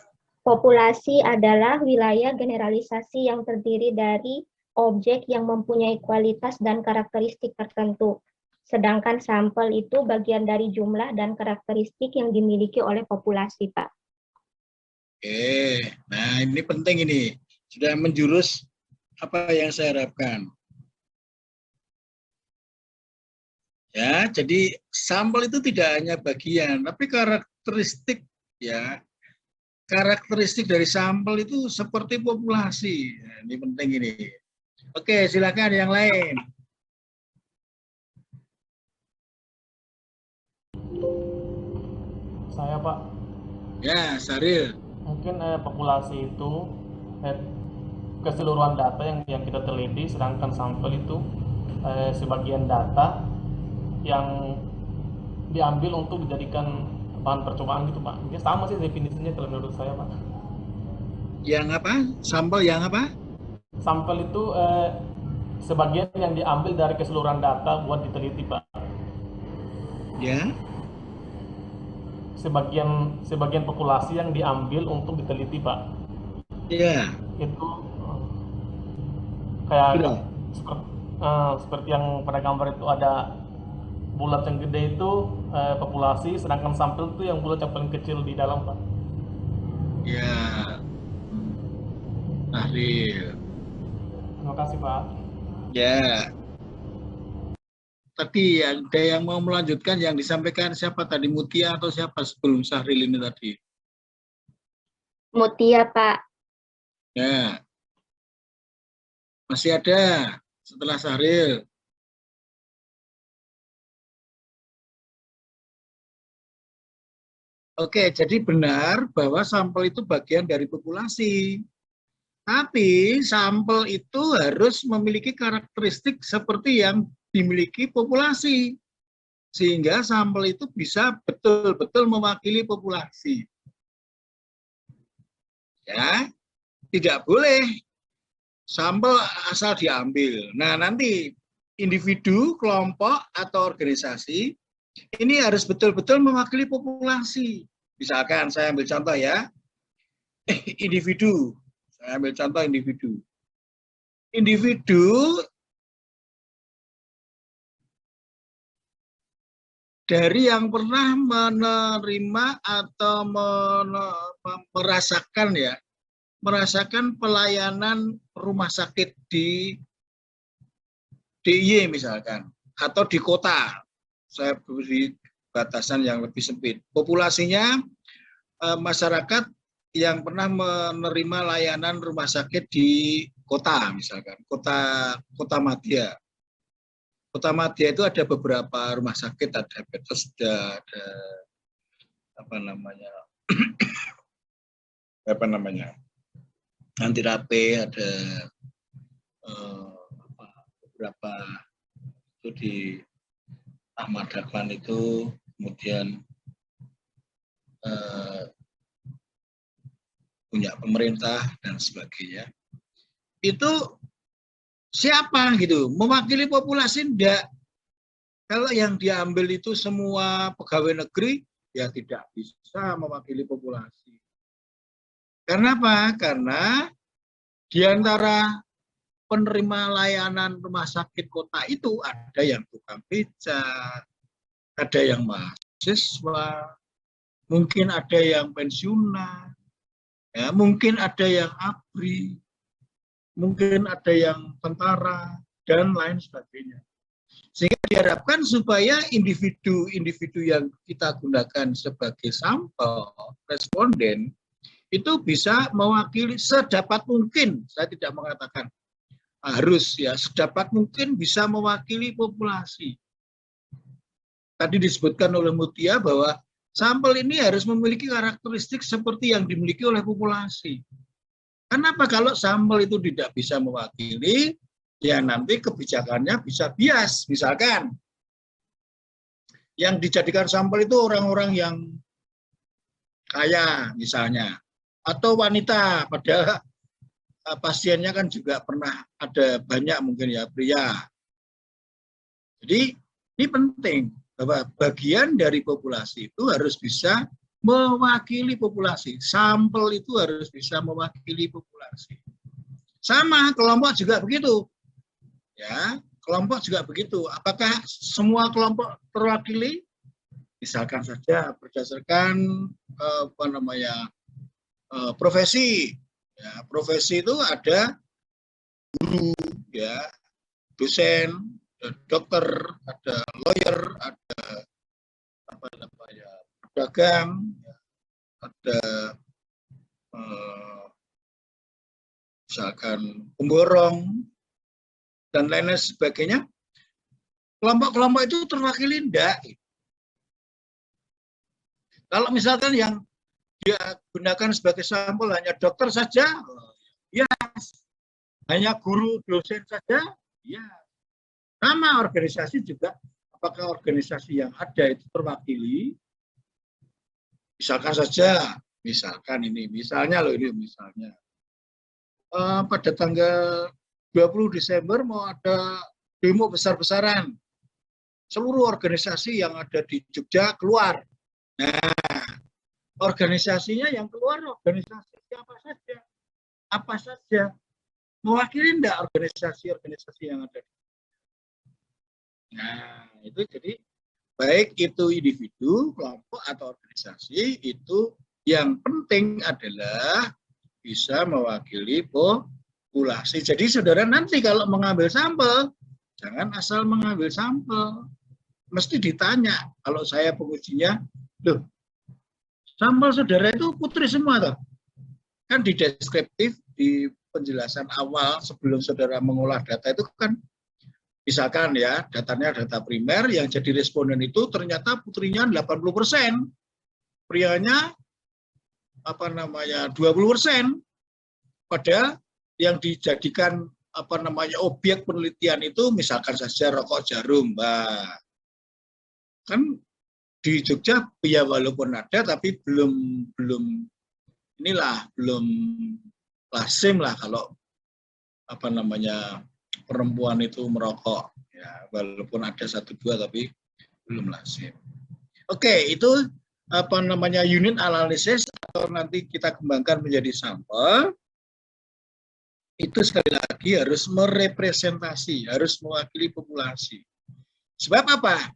Populasi adalah wilayah generalisasi yang terdiri dari objek yang mempunyai kualitas dan karakteristik tertentu. Sedangkan sampel itu bagian dari jumlah dan karakteristik yang dimiliki oleh populasi, Pak. Oke, nah ini penting ini. Sudah menjurus apa yang saya harapkan. Ya, jadi sampel itu tidak hanya bagian, tapi karakteristik ya. Karakteristik dari sampel itu seperti populasi. Nah, ini penting ini. Oke, silakan yang lain. Saya, Pak. Ya, Saril. Mungkin populasi itu keseluruhan data yang kita teliti, sedangkan sampel itu sebagian data yang diambil untuk dijadikan bahan percobaan gitu, Pak. Ini sama sih definisinya kalau menurut saya, Pak. Yang apa? Sampel yang apa? Sampel itu sebagian yang diambil dari keseluruhan data buat diteliti, Pak. Ya. Sebagian populasi yang diambil untuk diteliti, Pak. Iya. Itu kayak seperti yang pada gambar itu ada bulat yang gede itu populasi, sedangkan sampel itu yang bulat yang paling kecil di dalam, Pak. Ya. Saril. Terima kasih, Pak. Ya. Tadi ada yang mau melanjutkan yang disampaikan siapa tadi, Mutia atau siapa sebelum Sahril ini tadi? Mutia, Pak. Ya. Masih ada setelah Sahril. Oke, jadi benar bahwa sampel itu bagian dari populasi. Tapi sampel itu harus memiliki karakteristik seperti yang dimiliki populasi. Sehingga sampel itu bisa betul-betul mewakili populasi. Ya, tidak boleh sampel asal diambil. Nah, nanti individu, kelompok, atau organisasi ini harus betul-betul mewakili populasi. Misalkan saya ambil contoh ya, individu. Saya ambil contoh individu. Individu dari yang pernah menerima atau merasakan pelayanan rumah sakit di DIY misalkan, atau di kota. Saya beri batasan yang lebih sempit. Populasinya masyarakat yang pernah menerima layanan rumah sakit di kota, misalkan kota madya. Kota madya itu ada beberapa rumah sakit, ada Bethesda, ada apa namanya Antirape, ada beberapa itu di Ahmad Dahlan itu, kemudian punya pemerintah dan sebagainya. Itu siapa gitu, mewakili populasi enggak. Kalau yang diambil itu semua pegawai negeri, ya tidak bisa mewakili populasi. Karena apa? Karena di antara penerima layanan rumah sakit kota itu ada yang tukang beca, ada yang mahasiswa, mungkin ada yang pensiunan, ya, mungkin ada yang ABRI, mungkin ada yang tentara, dan lain sebagainya. Sehingga diharapkan supaya individu-individu yang kita gunakan sebagai sampel responden itu bisa mewakili sedapat mungkin, saya tidak mengatakan harus ya, sedapat mungkin bisa mewakili populasi. Tadi disebutkan oleh Mutia bahwa sampel ini harus memiliki karakteristik seperti yang dimiliki oleh populasi. Kenapa? Kalau sampel itu tidak bisa mewakili, ya nanti kebijakannya bisa bias. Misalkan yang dijadikan sampel itu orang-orang yang kaya misalnya, atau wanita, padahal pasiennya kan juga pernah ada banyak mungkin ya pria. Jadi ini penting bahwa bagian dari populasi itu harus bisa mewakili populasi. Sampel itu harus bisa mewakili populasi. Sama kelompok juga begitu. Ya, kelompok juga begitu. Apakah semua kelompok terwakili? Misalkan saja berdasarkan profesi. Ya, profesi itu ada guru, ya, dosen, dokter, ada lawyer, ada pedagang, ya, ada misalkan pemborong, dan lain-lain sebagainya. Kelompok-kelompok itu terwakili enggak? Kalau misalkan yang dia gunakan sebagai sampel hanya dokter saja, ya. Hanya guru, dosen saja, ya. Sama organisasi juga, apakah organisasi yang ada itu terwakili? Misalkan saja, misalkan ini, misalnya loh ini misalnya. Pada tanggal 20 Desember mau ada demo besar-besaran. Seluruh organisasi yang ada di Jogja keluar. Nah, organisasinya yang keluar organisasi siapa saja? Apa saja? Mewakili enggak organisasi-organisasi yang ada? Nah, itu jadi baik itu individu, kelompok, atau organisasi, itu yang penting adalah bisa mewakili populasi. Jadi saudara nanti kalau mengambil sampel, jangan asal mengambil sampel. Mesti ditanya, kalau saya pengujinya, loh, sampel saudara itu putri semua toh? Kan di deskriptif, di penjelasan awal sebelum saudara mengolah data itu kan, misalkan ya, datanya data primer, yang jadi responden itu ternyata putrinya 80%, prianya 20%. Padahal yang dijadikan objek penelitian itu misalkan saja rokok jarum, Mbak. Kan di Jogja ya walaupun ada tapi belum lazim lah kalau perempuan itu merokok, ya walaupun ada 1-2 tapi belum lazim. Oke, itu unit analisis atau nanti kita kembangkan menjadi sampel. Itu sekali lagi harus merepresentasi, harus mewakili populasi. Sebab apa?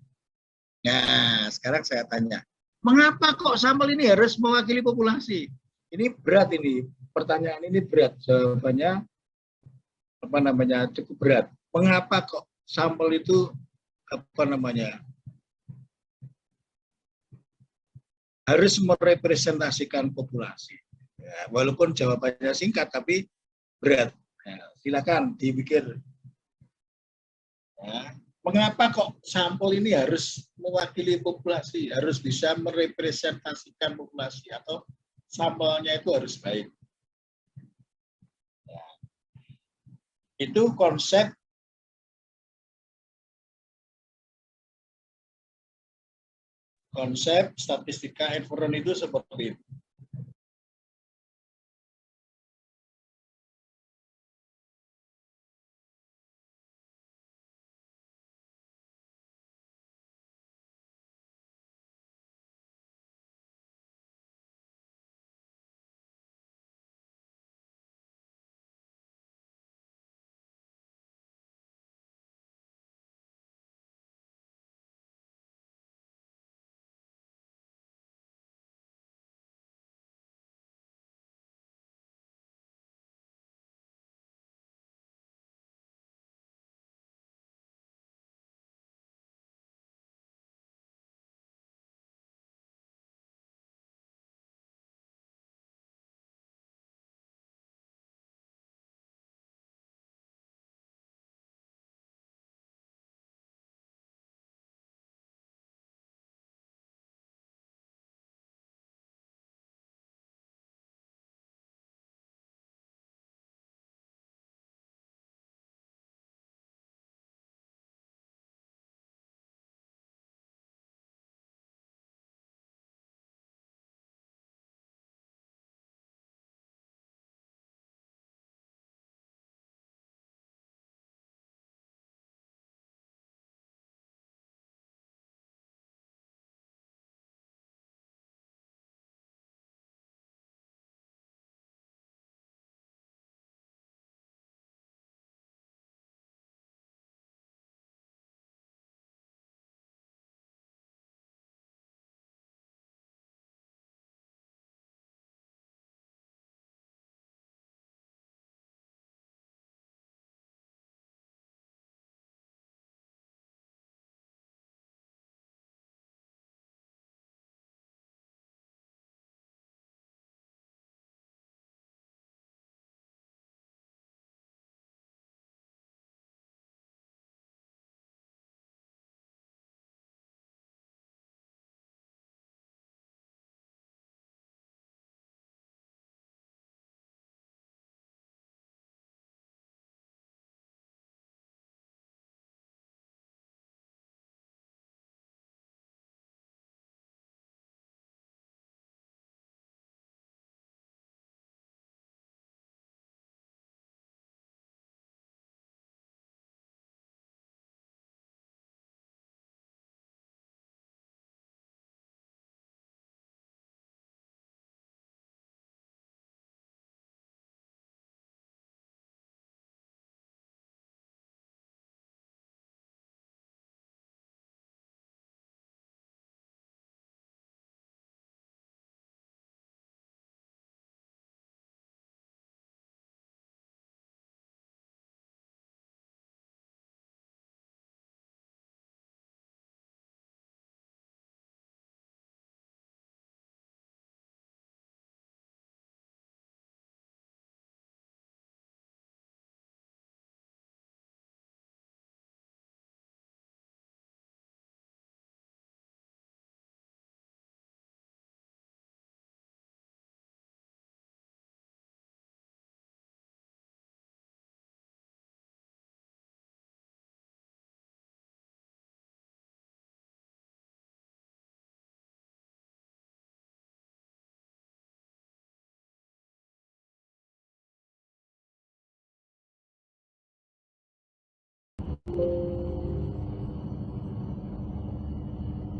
Nah, sekarang saya tanya, mengapa kok sampel ini harus mewakili populasi? Ini berat ini, pertanyaan ini berat, jawabannya cukup berat. Mengapa kok sampel itu harus merepresentasikan populasi? Ya, walaupun jawabannya singkat tapi berat. Ya, silakan dipikir. Ya, mengapa kok sampel ini harus mewakili populasi, harus bisa merepresentasikan populasi, atau sampelnya itu harus baik? Ya. Itu konsep statistika inferen itu seperti itu.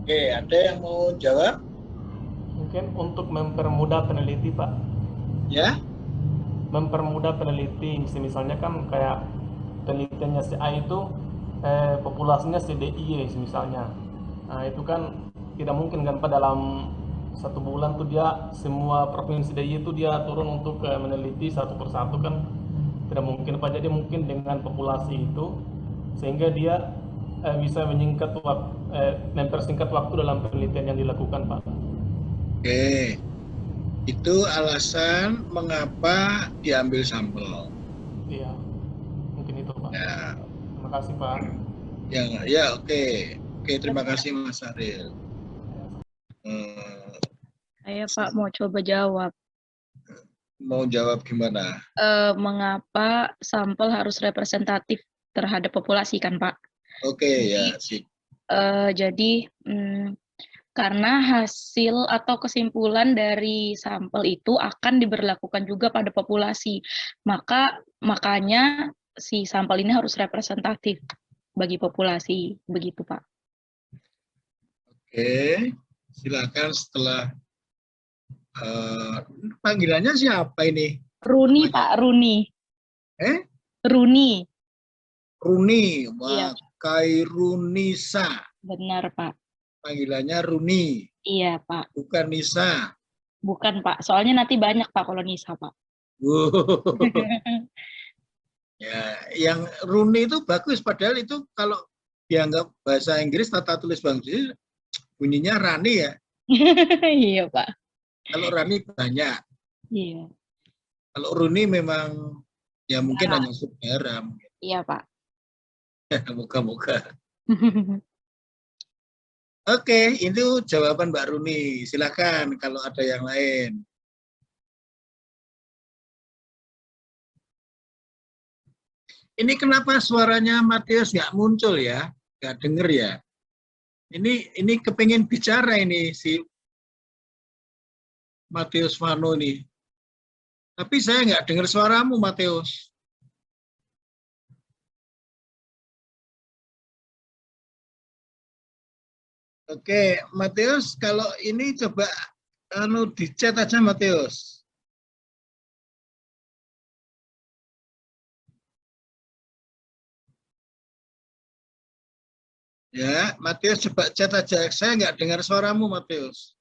Oke, ada yang mau jawab? Mungkin untuk mempermudah peneliti, Pak. Ya? Mempermudah peneliti, misalnya kan kayak penelitiannya si A itu populasinya si DIY misalnya. Nah, itu kan tidak mungkin kan Pak, dalam 1 bulan tuh dia semua provinsi DIY itu dia turun untuk meneliti satu persatu kan tidak mungkin Pak. Jadi mungkin dengan populasi itu sehingga dia bisa mempersingkat waktu dalam penelitian yang dilakukan, Pak. Oke, itu alasan mengapa diambil sampel. Iya, mungkin itu Pak. Ya. Terima kasih Pak. Ya, oke. Oke, terima kasih Mas Ariel. Saya Pak mau coba jawab. Mau jawab gimana? Mengapa sampel harus representatif terhadap populasi kan Pak? Oke, ya, sip. Jadi karena hasil atau kesimpulan dari sampel itu akan diberlakukan juga pada populasi. Makanya si sampel ini harus representatif bagi populasi, begitu Pak. Oke, silakan setelah panggilannya siapa ini? Runi Pak, Runi. Runi. Runi, Iya. Kairunisa. Benar Pak. Panggilannya Runi. Iya Pak. Bukan Nisa. Bukan Pak, soalnya nanti banyak Pak kalau Nisa Pak. Ya, yang Runi itu bagus, padahal itu kalau dianggap bahasa Inggris tata tulis bangsa bunyinya Rani ya. Iya Pak. Kalau Rani banyak. Iya. Kalau Runi memang ya mungkin hanya saudara. Iya Pak. Moga-moga. Oke, itu jawaban Mbak Runi. Silakan kalau ada yang lain. Ini kenapa suaranya Matius nggak muncul ya? Nggak denger ya? Ini kepingin bicara ini si Matius Vano nih. Tapi saya nggak dengar suaramu, Matius. Oke, Matius, kalau ini coba di chat aja, Matius. Ya, Matius coba chat aja. Saya nggak dengar suaramu, Matius.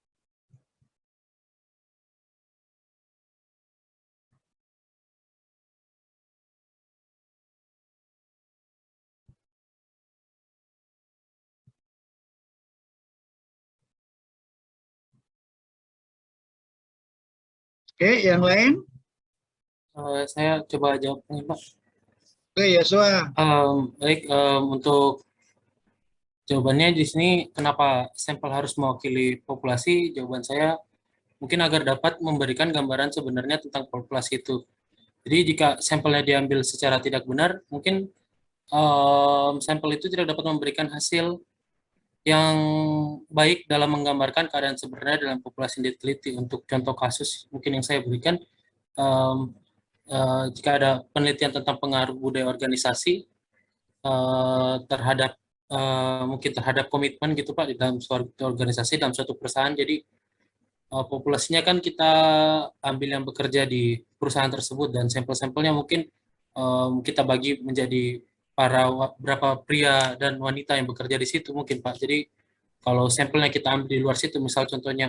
Oke, yang lain? Saya coba jawab nih, Pak. Oke, Yosua. Baik, untuk jawabannya di sini kenapa sampel harus mewakili populasi? Jawaban saya mungkin agar dapat memberikan gambaran sebenarnya tentang populasi itu. Jadi jika sampelnya diambil secara tidak benar, mungkin sampel itu tidak dapat memberikan hasil yang baik dalam menggambarkan keadaan sebenarnya dalam populasi yang diteliti. Untuk contoh kasus mungkin yang saya berikan, jika ada penelitian tentang pengaruh budaya organisasi terhadap mungkin terhadap komitmen gitu Pak di dalam suatu organisasi, dalam suatu perusahaan. Jadi populasinya kan kita ambil yang bekerja di perusahaan tersebut dan sampel-sampelnya mungkin kita bagi menjadi berapa pria dan wanita yang bekerja di situ mungkin Pak. Jadi kalau sampelnya kita ambil di luar situ, misal contohnya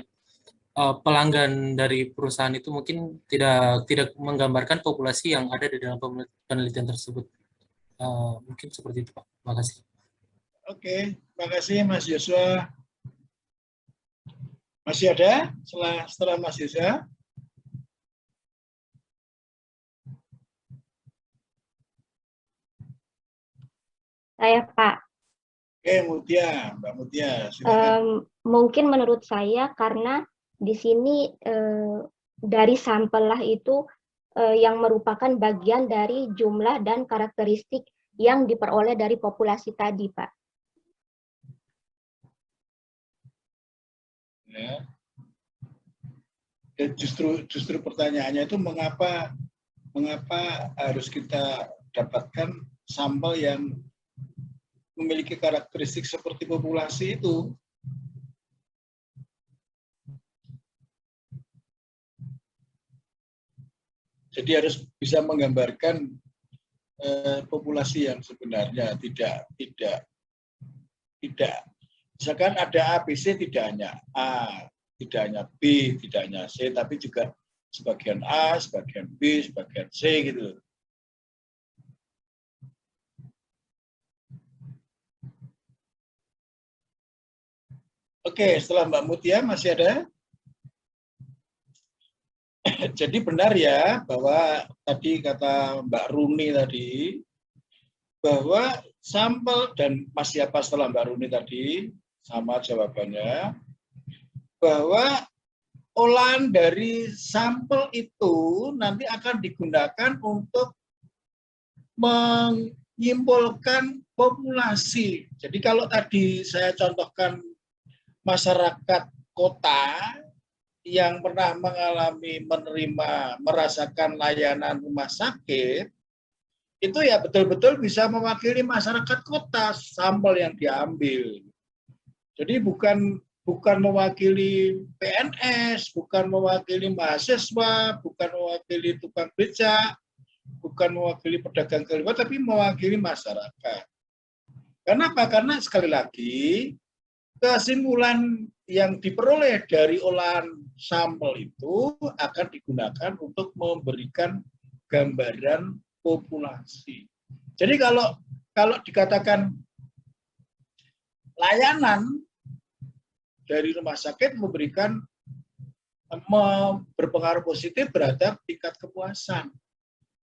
pelanggan dari perusahaan itu mungkin tidak menggambarkan populasi yang ada di dalam penelitian tersebut. Mungkin seperti itu Pak. Terima kasih. Oke, terima kasih Mas Yosua. Masih ada setelah Mas Yosua? Saya Pak. Oke, Mutia, Mbak Mutia, silakan. Mungkin menurut saya karena di sini dari sampel lah itu yang merupakan bagian dari jumlah dan karakteristik yang diperoleh dari populasi tadi, Pak. Ya. Dan justru pertanyaannya itu mengapa harus kita dapatkan sampel yang memiliki karakteristik seperti populasi itu. Jadi harus bisa menggambarkan populasi yang sebenarnya, tidak misalkan ada A, B, C, tidak hanya A, tidak hanya B, tidak hanya C, tapi juga sebagian A, sebagian B, sebagian C gitu. Oke, setelah Mbak Mutia masih ada? Jadi benar ya bahwa tadi kata Mbak Runi tadi bahwa sampel, dan masih apa setelah Mbak Runi tadi sama jawabannya, bahwa olahan dari sampel itu nanti akan digunakan untuk menyimpulkan populasi. Jadi kalau tadi saya contohkan masyarakat kota yang pernah merasakan layanan rumah sakit, itu ya betul-betul bisa mewakili masyarakat kota sampel yang diambil. Jadi bukan mewakili PNS, bukan mewakili mahasiswa, bukan mewakili tukang beca, bukan mewakili pedagang kaki lima, tapi mewakili masyarakat. Kenapa? Karena sekali lagi kesimpulan yang diperoleh dari olahan sampel itu akan digunakan untuk memberikan gambaran populasi. Jadi kalau dikatakan layanan dari rumah sakit berpengaruh positif terhadap tingkat kepuasan.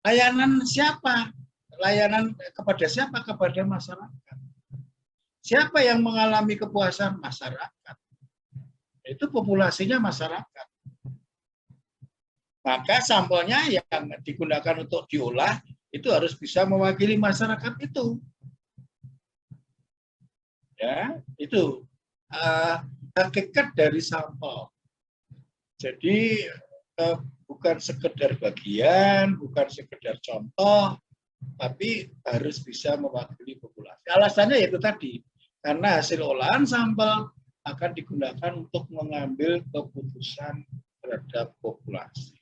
Layanan siapa? Layanan kepada siapa? Kepada masyarakat. Siapa yang mengalami kepuasan? Masyarakat. Itu populasinya masyarakat. Maka sampelnya yang digunakan untuk diolah itu harus bisa mewakili masyarakat itu. Ya, itu hakikat dari sampel. Jadi bukan sekedar bagian, bukan sekedar contoh, tapi harus bisa mewakili populasi. Alasannya yaitu tadi, karena hasil olahan sampel akan digunakan untuk mengambil keputusan terhadap populasi.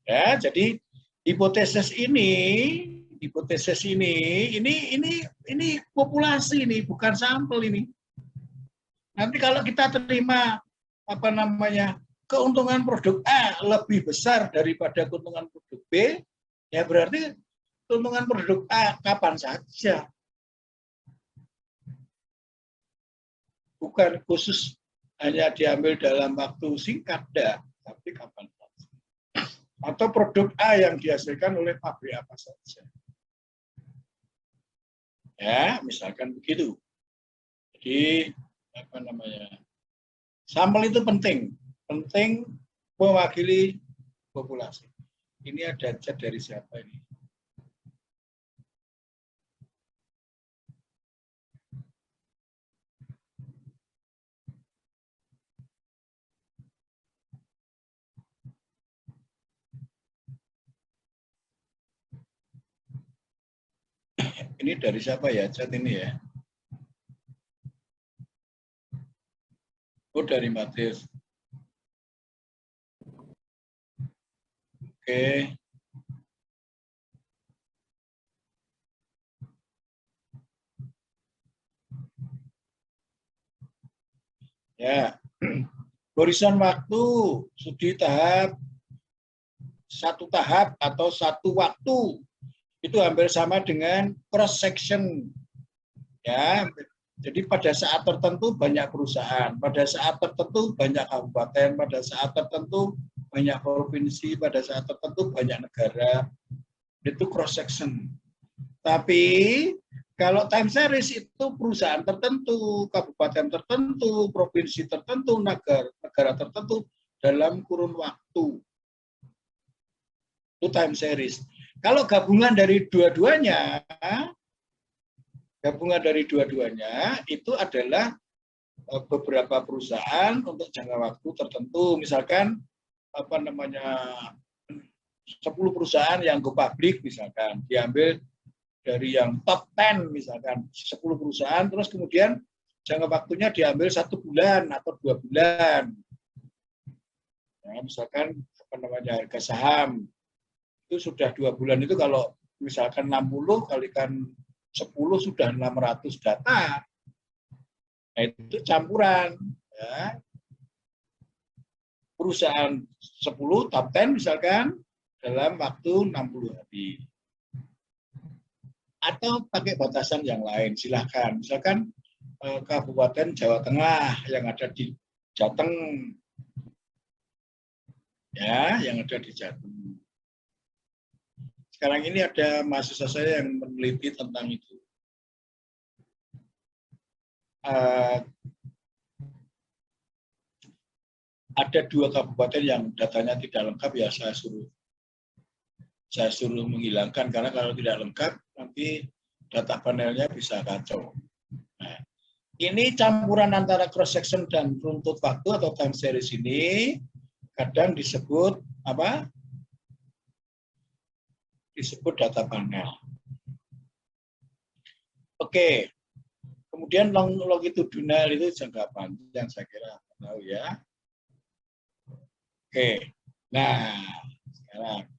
Ya, jadi hipotesis ini populasi ini, bukan sampel ini. Nanti kalau kita terima keuntungan produk A lebih besar daripada keuntungan produk B, ya berarti keuntungan produk A kapan saja. Bukan khusus hanya diambil dalam waktu singkat, tapi kapan saja. Atau produk A yang dihasilkan oleh pabrik apa saja. Ya, misalkan begitu. Jadi sampel itu penting mewakili populasi. Ini ada chat dari siapa ini? Ini dari siapa ya chat ini ya? Oh, dari Matius. Oke. Ya, horizon waktu studi tahap satu tahap atau satu waktu itu hampir sama dengan cross section. Ya, jadi pada saat tertentu banyak perusahaan, pada saat tertentu banyak kabupaten, pada saat tertentu banyak provinsi, pada saat tertentu banyak negara. Itu cross section. Tapi kalau time series itu perusahaan tertentu, kabupaten tertentu, provinsi tertentu, negara tertentu dalam kurun waktu. Itu time series. Kalau gabungan dari dua-duanya itu adalah beberapa perusahaan untuk jangka waktu tertentu. Misalkan 10 perusahaan yang go public misalkan diambil dari yang top 10 misalkan 10 perusahaan, terus kemudian jangka waktunya diambil 1 bulan atau 2 bulan. Ya, misalkan apa namanya harga saham itu sudah 2 bulan itu kalau misalkan 60 kalikan 10 sudah 600 data. Nah, itu campuran. Ya. Perusahaan 10 top 10 misalkan dalam waktu 60 hari. Atau pakai batasan yang lain, silahkan. Misalkan Kabupaten Jawa Tengah yang ada di Jateng, ya, yang ada di Jateng. Sekarang ini ada mahasiswa saya yang meneliti tentang itu. Ada 2 kabupaten yang datanya tidak lengkap, ya saya suruh menghilangkan, karena kalau tidak lengkap nanti data panelnya bisa kacau. Nah, ini campuran antara cross section dan runtut waktu atau time series ini kadang disebut apa? Disebut data panel. Oke. Kemudian longitudinal itu jangka panjang, saya kira tahu ya. Oke. Nah, sekarang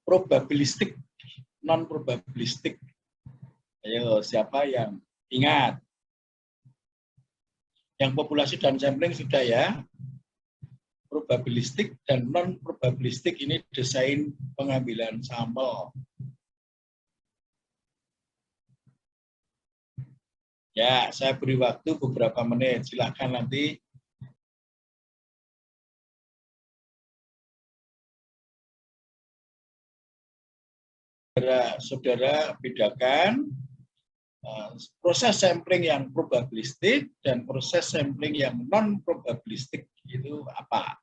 probabilistik, non probabilistik. Ayo, siapa yang ingat? Yang populasi dan sampling sudah ya. Probabilistik dan non probabilistik ini desain pengambilan sampel. Ya, saya beri waktu beberapa menit. Silahkan nanti saudara bedakan proses sampling yang probabilistik dan proses sampling yang non probabilistik itu apa.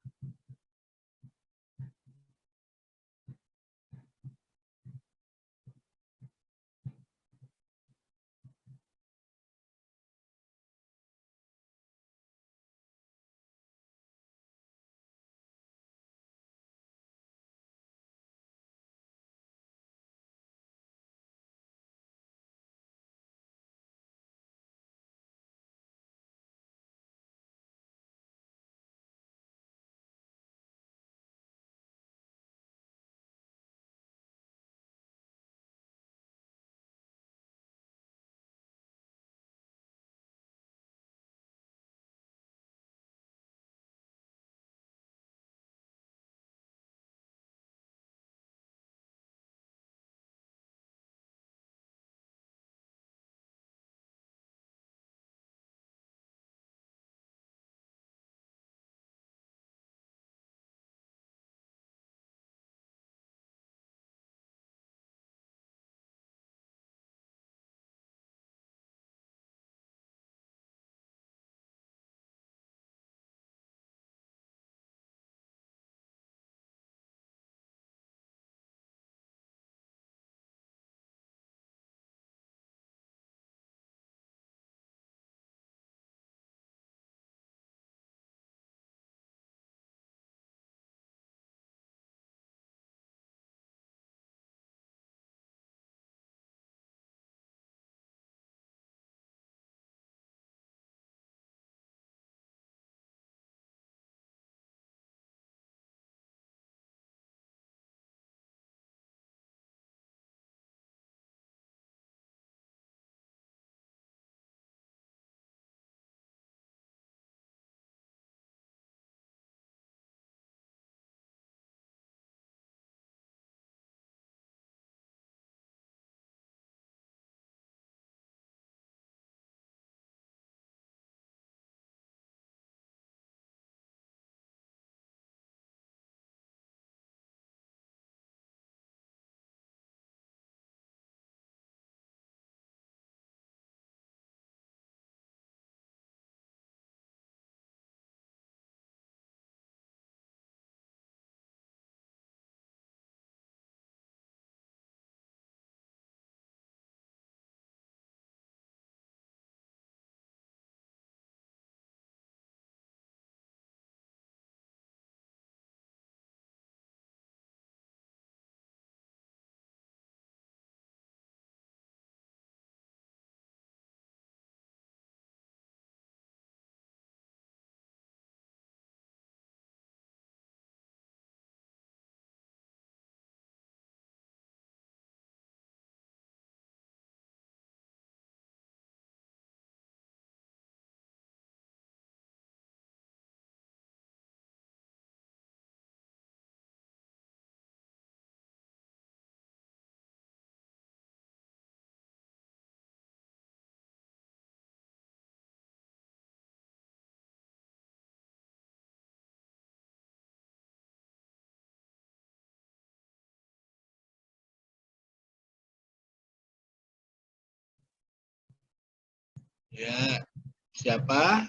Ya, siapa?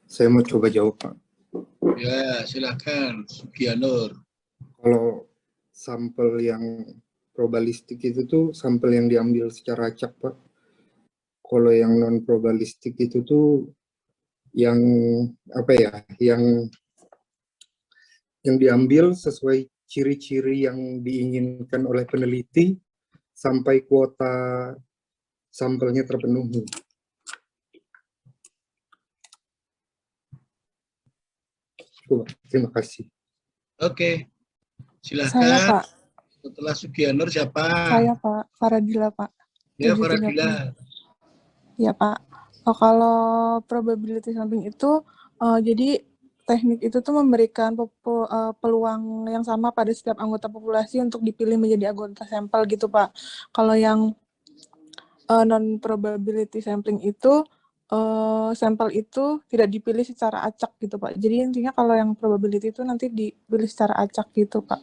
Saya mau coba jawab, Pak. Ya, silakan, Sugianur. Kalau sampel yang probabilistik itu tuh sampel yang diambil secara acak, Pak. Kalau yang non probabilistik itu tuh yang apa ya? Yang diambil sesuai ciri-ciri yang diinginkan oleh peneliti sampai kuota sampelnya terpenuhi. Terima kasih. Oke, silakan. Saya, Pak. Setelah Sugianur siapa? Saya, Pak. Faradila, Pak. Ya, Faradila. Ya, Pak. Kalau probability sampling itu, jadi teknik itu tuh memberikan peluang yang sama pada setiap anggota populasi untuk dipilih menjadi anggota sampel gitu, Pak. Kalau yang non-probability sampling itu, sampel itu tidak dipilih secara acak gitu, Pak. Jadi intinya kalau yang probability itu nanti dipilih secara acak gitu, Pak.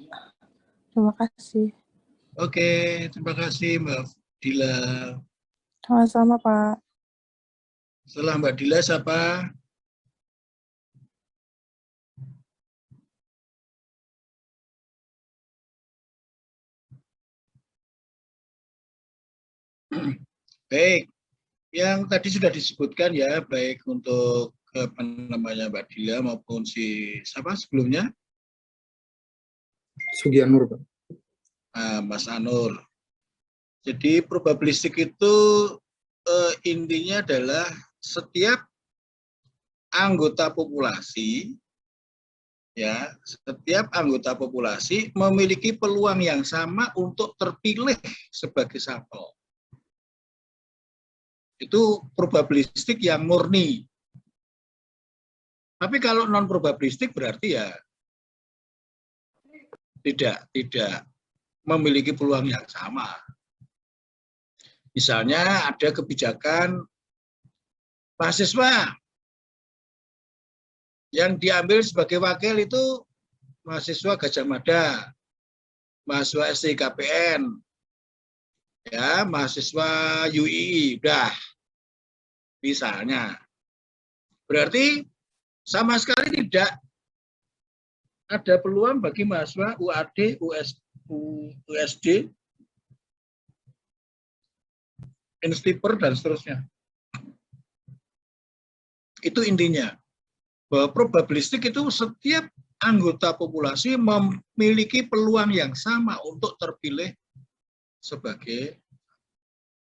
Terima kasih. Oke, terima kasih Mbak Dila. Sama-sama, Pak. Setelah Mbak Dila siapa? Baik, yang tadi sudah disebutkan ya, baik untuk apa namanya Mbak Dila maupun si siapa sebelumnya? Sugianur, Pak. Mas Anur. Jadi probabilistik itu intinya adalah setiap anggota populasi, ya, setiap anggota populasi memiliki peluang yang sama untuk terpilih sebagai sampel. Itu probabilistik yang murni. Tapi kalau non probabilistik berarti ya tidak memiliki peluang yang sama. Misalnya ada kebijakan mahasiswa yang diambil sebagai wakil itu mahasiswa Gajah Mada, mahasiswa STKPN, ya, mahasiswa UII, udah. Misalnya. Berarti sama sekali tidak ada peluang bagi mahasiswa UAD, USD, Instiper, dan seterusnya. Itu intinya. Bahwa probabilistik itu setiap anggota populasi memiliki peluang yang sama untuk terpilih sebagai,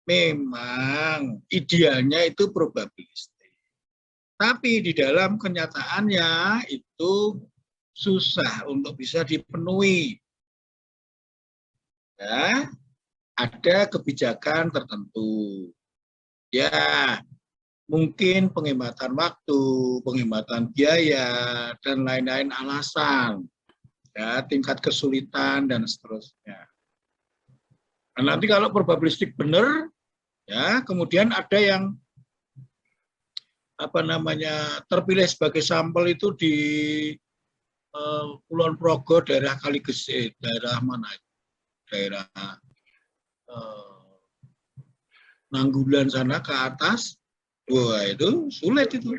memang idealnya itu probabilistik. Tapi di dalam kenyataannya itu susah untuk bisa dipenuhi. Ya, ada kebijakan tertentu. Ya, mungkin penghematan waktu, penghematan biaya, dan lain-lain alasan. Ya, tingkat kesulitan dan seterusnya. Nah, nanti kalau probabilistik benar, ya, kemudian ada yang apa namanya terpilih sebagai sampel itu di Kulon Progo, daerah Kaligese, daerah mana? Daerah Nanggulan sana ke atas. Wah, itu sulit itu.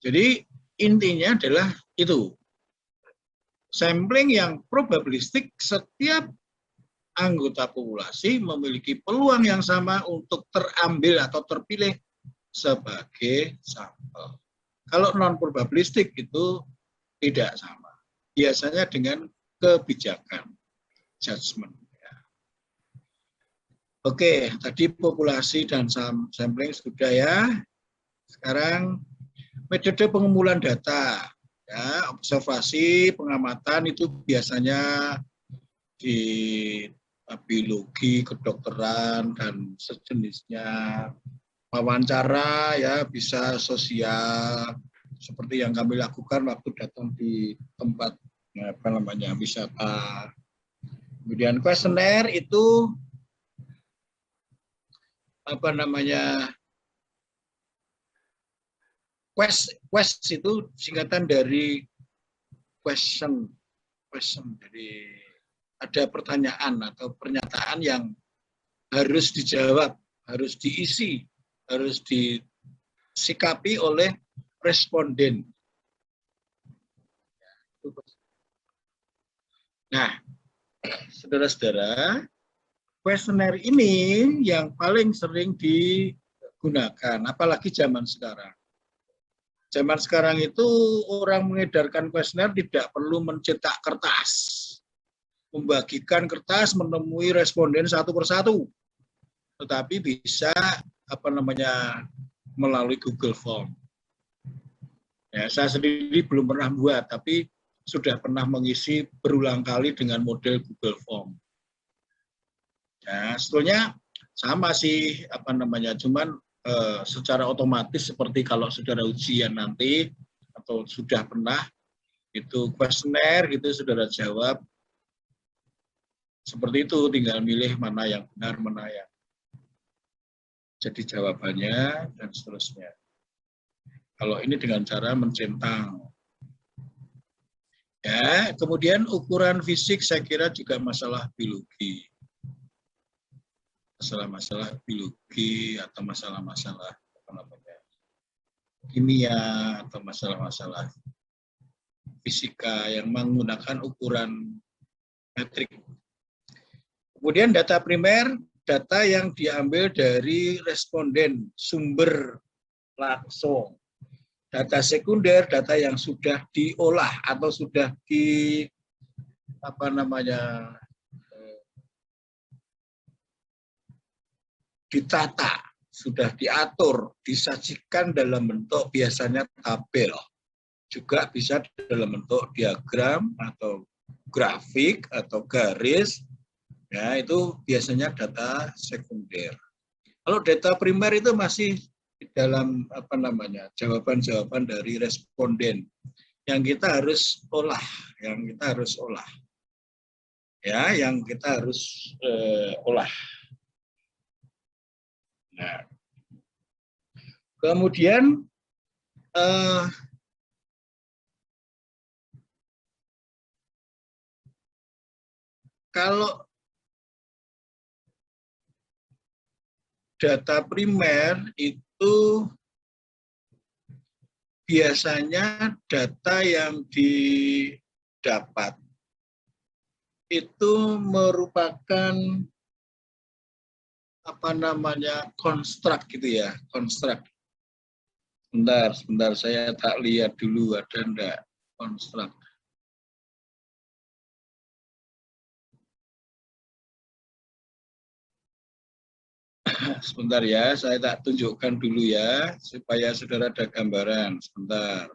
Jadi intinya adalah itu. Sampling yang probabilistik, setiap anggota populasi memiliki peluang yang sama untuk terambil atau terpilih sebagai sampel. Kalau non probabilistik itu tidak sama. Biasanya dengan kebijakan, judgment. Ya. Oke, tadi populasi dan sampling sudah ya. Sekarang metode pengumpulan data. Ya, observasi, pengamatan itu biasanya di biologi, kedokteran, dan sejenisnya. Wawancara ya, bisa sosial, seperti yang kami lakukan waktu datang di tempat apa namanya wisata. Kemudian kuesioner itu apa namanya, quest itu singkatan dari question, jadi ada pertanyaan atau pernyataan yang harus dijawab, harus diisi, harus disikapi oleh responden. Nah, saudara-saudara, kuesioner ini yang paling sering digunakan, apalagi zaman sekarang. Zaman sekarang itu orang mengedarkan kuesioner tidak perlu mencetak kertas, membagikan kertas, menemui responden satu persatu, tetapi bisa melalui Google Form. Ya, saya sendiri belum pernah buat, tapi sudah pernah mengisi berulang kali dengan model Google Form. Ya, sebetulnya sama sih cuman secara otomatis seperti kalau saudara ujian nanti atau sudah pernah itu kuesioner gitu saudara jawab seperti itu, tinggal milih mana yang benar, mana yang jadi jawabannya dan seterusnya. Kalau ini dengan cara mencentang. Ya, kemudian ukuran fisik saya kira juga masalah biologi. Masalah-masalah biologi atau masalah-masalah kimia atau masalah-masalah fisika yang menggunakan ukuran metrik. Kemudian data primer, data yang diambil dari responden, sumber langsung. Data sekunder, data yang sudah diolah atau sudah ditata, sudah diatur, disajikan dalam bentuk biasanya tabel. Juga bisa dalam bentuk diagram atau grafik atau garis. Ya, itu biasanya data sekunder. Kalau data primer itu masih dalam jawaban-jawaban dari responden yang kita harus olah, ya, yang kita harus olah. Nah, kemudian kalau data primer itu biasanya data yang didapat itu merupakan konstruk gitu ya, konstruk. Sebentar saya tak lihat dulu ada enggak konstruk. Sebentar ya, saya tak tunjukkan dulu ya, supaya saudara ada gambaran. Sebentar.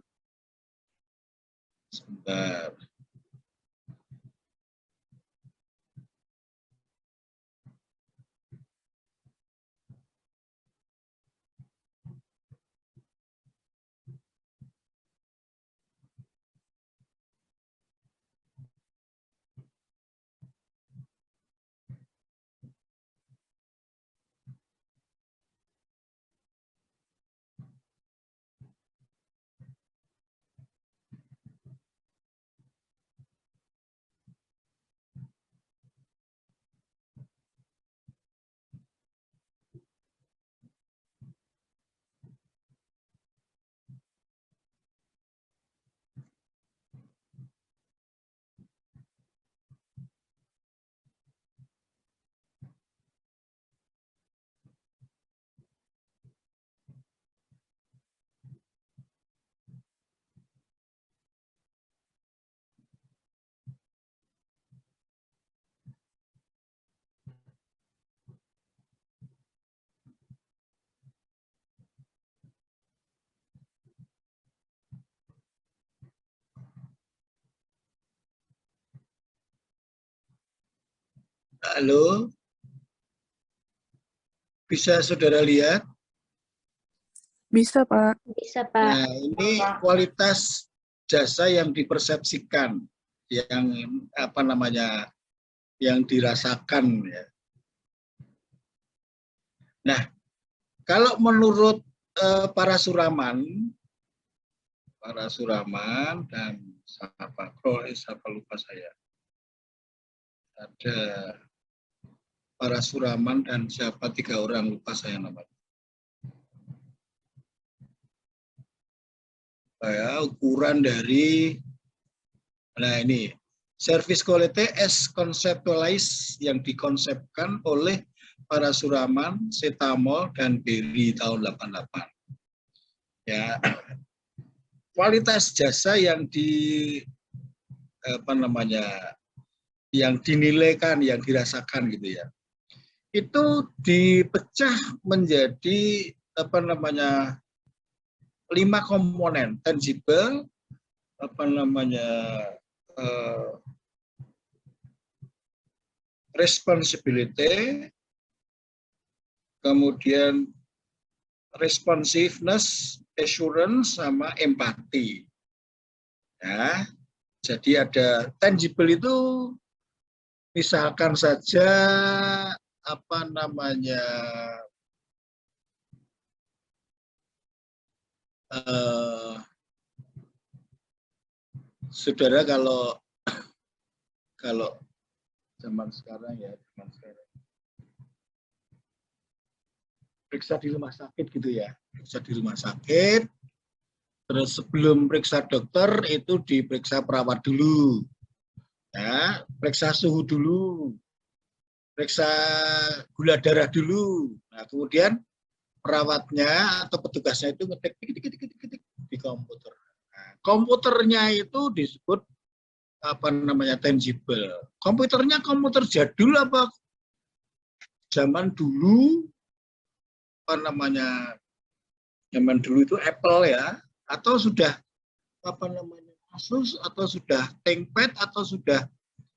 Halo, bisa saudara lihat? Bisa, Pak. Bisa, Pak. Nah, ini kualitas jasa yang dipersepsikan, yang yang dirasakan ya. Nah, kalau menurut para suraman dan siapa lupa saya. Ada Parasuraman dan siapa 3 orang, lupa saya namanya. Ukuran dari, nah ini, service quality as conceptualized yang dikonsepkan oleh Parasuraman, Setamol, dan Berry tahun 88. Ya, kualitas jasa yang yang dinilaikan, yang dirasakan gitu ya, itu dipecah menjadi 5 komponen: tangible, responsibility, kemudian responsiveness, assurance, sama empati. Ya, jadi ada tangible itu, misalkan saja saudara kalau zaman sekarang periksa di rumah sakit gitu ya, periksa di rumah sakit, terus sebelum periksa dokter itu diperiksa perawat dulu, ya, periksa suhu dulu, periksa gula darah dulu. Nah, kemudian perawatnya atau petugasnya itu ngetik di komputer. Nah, komputernya itu disebut tangible. Komputernya komputer jadul apa zaman dulu, zaman dulu itu Apple ya, atau sudah Asus, atau sudah ThinkPad, atau sudah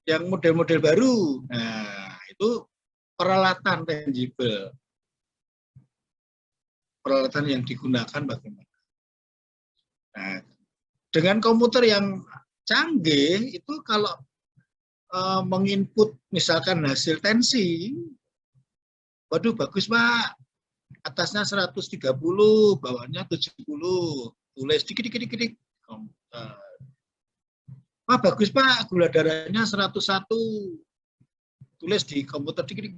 yang model-model baru. Nah, itu peralatan tangible. Peralatan yang digunakan bagaimana. Nah, dengan komputer yang canggih itu kalau menginput misalkan hasil tensi, waduh bagus Pak, atasnya 130, bawahnya 70, tulis dikit-dikit. Wah bagus Pak, gula darahnya 101, tulis di komputer dikit.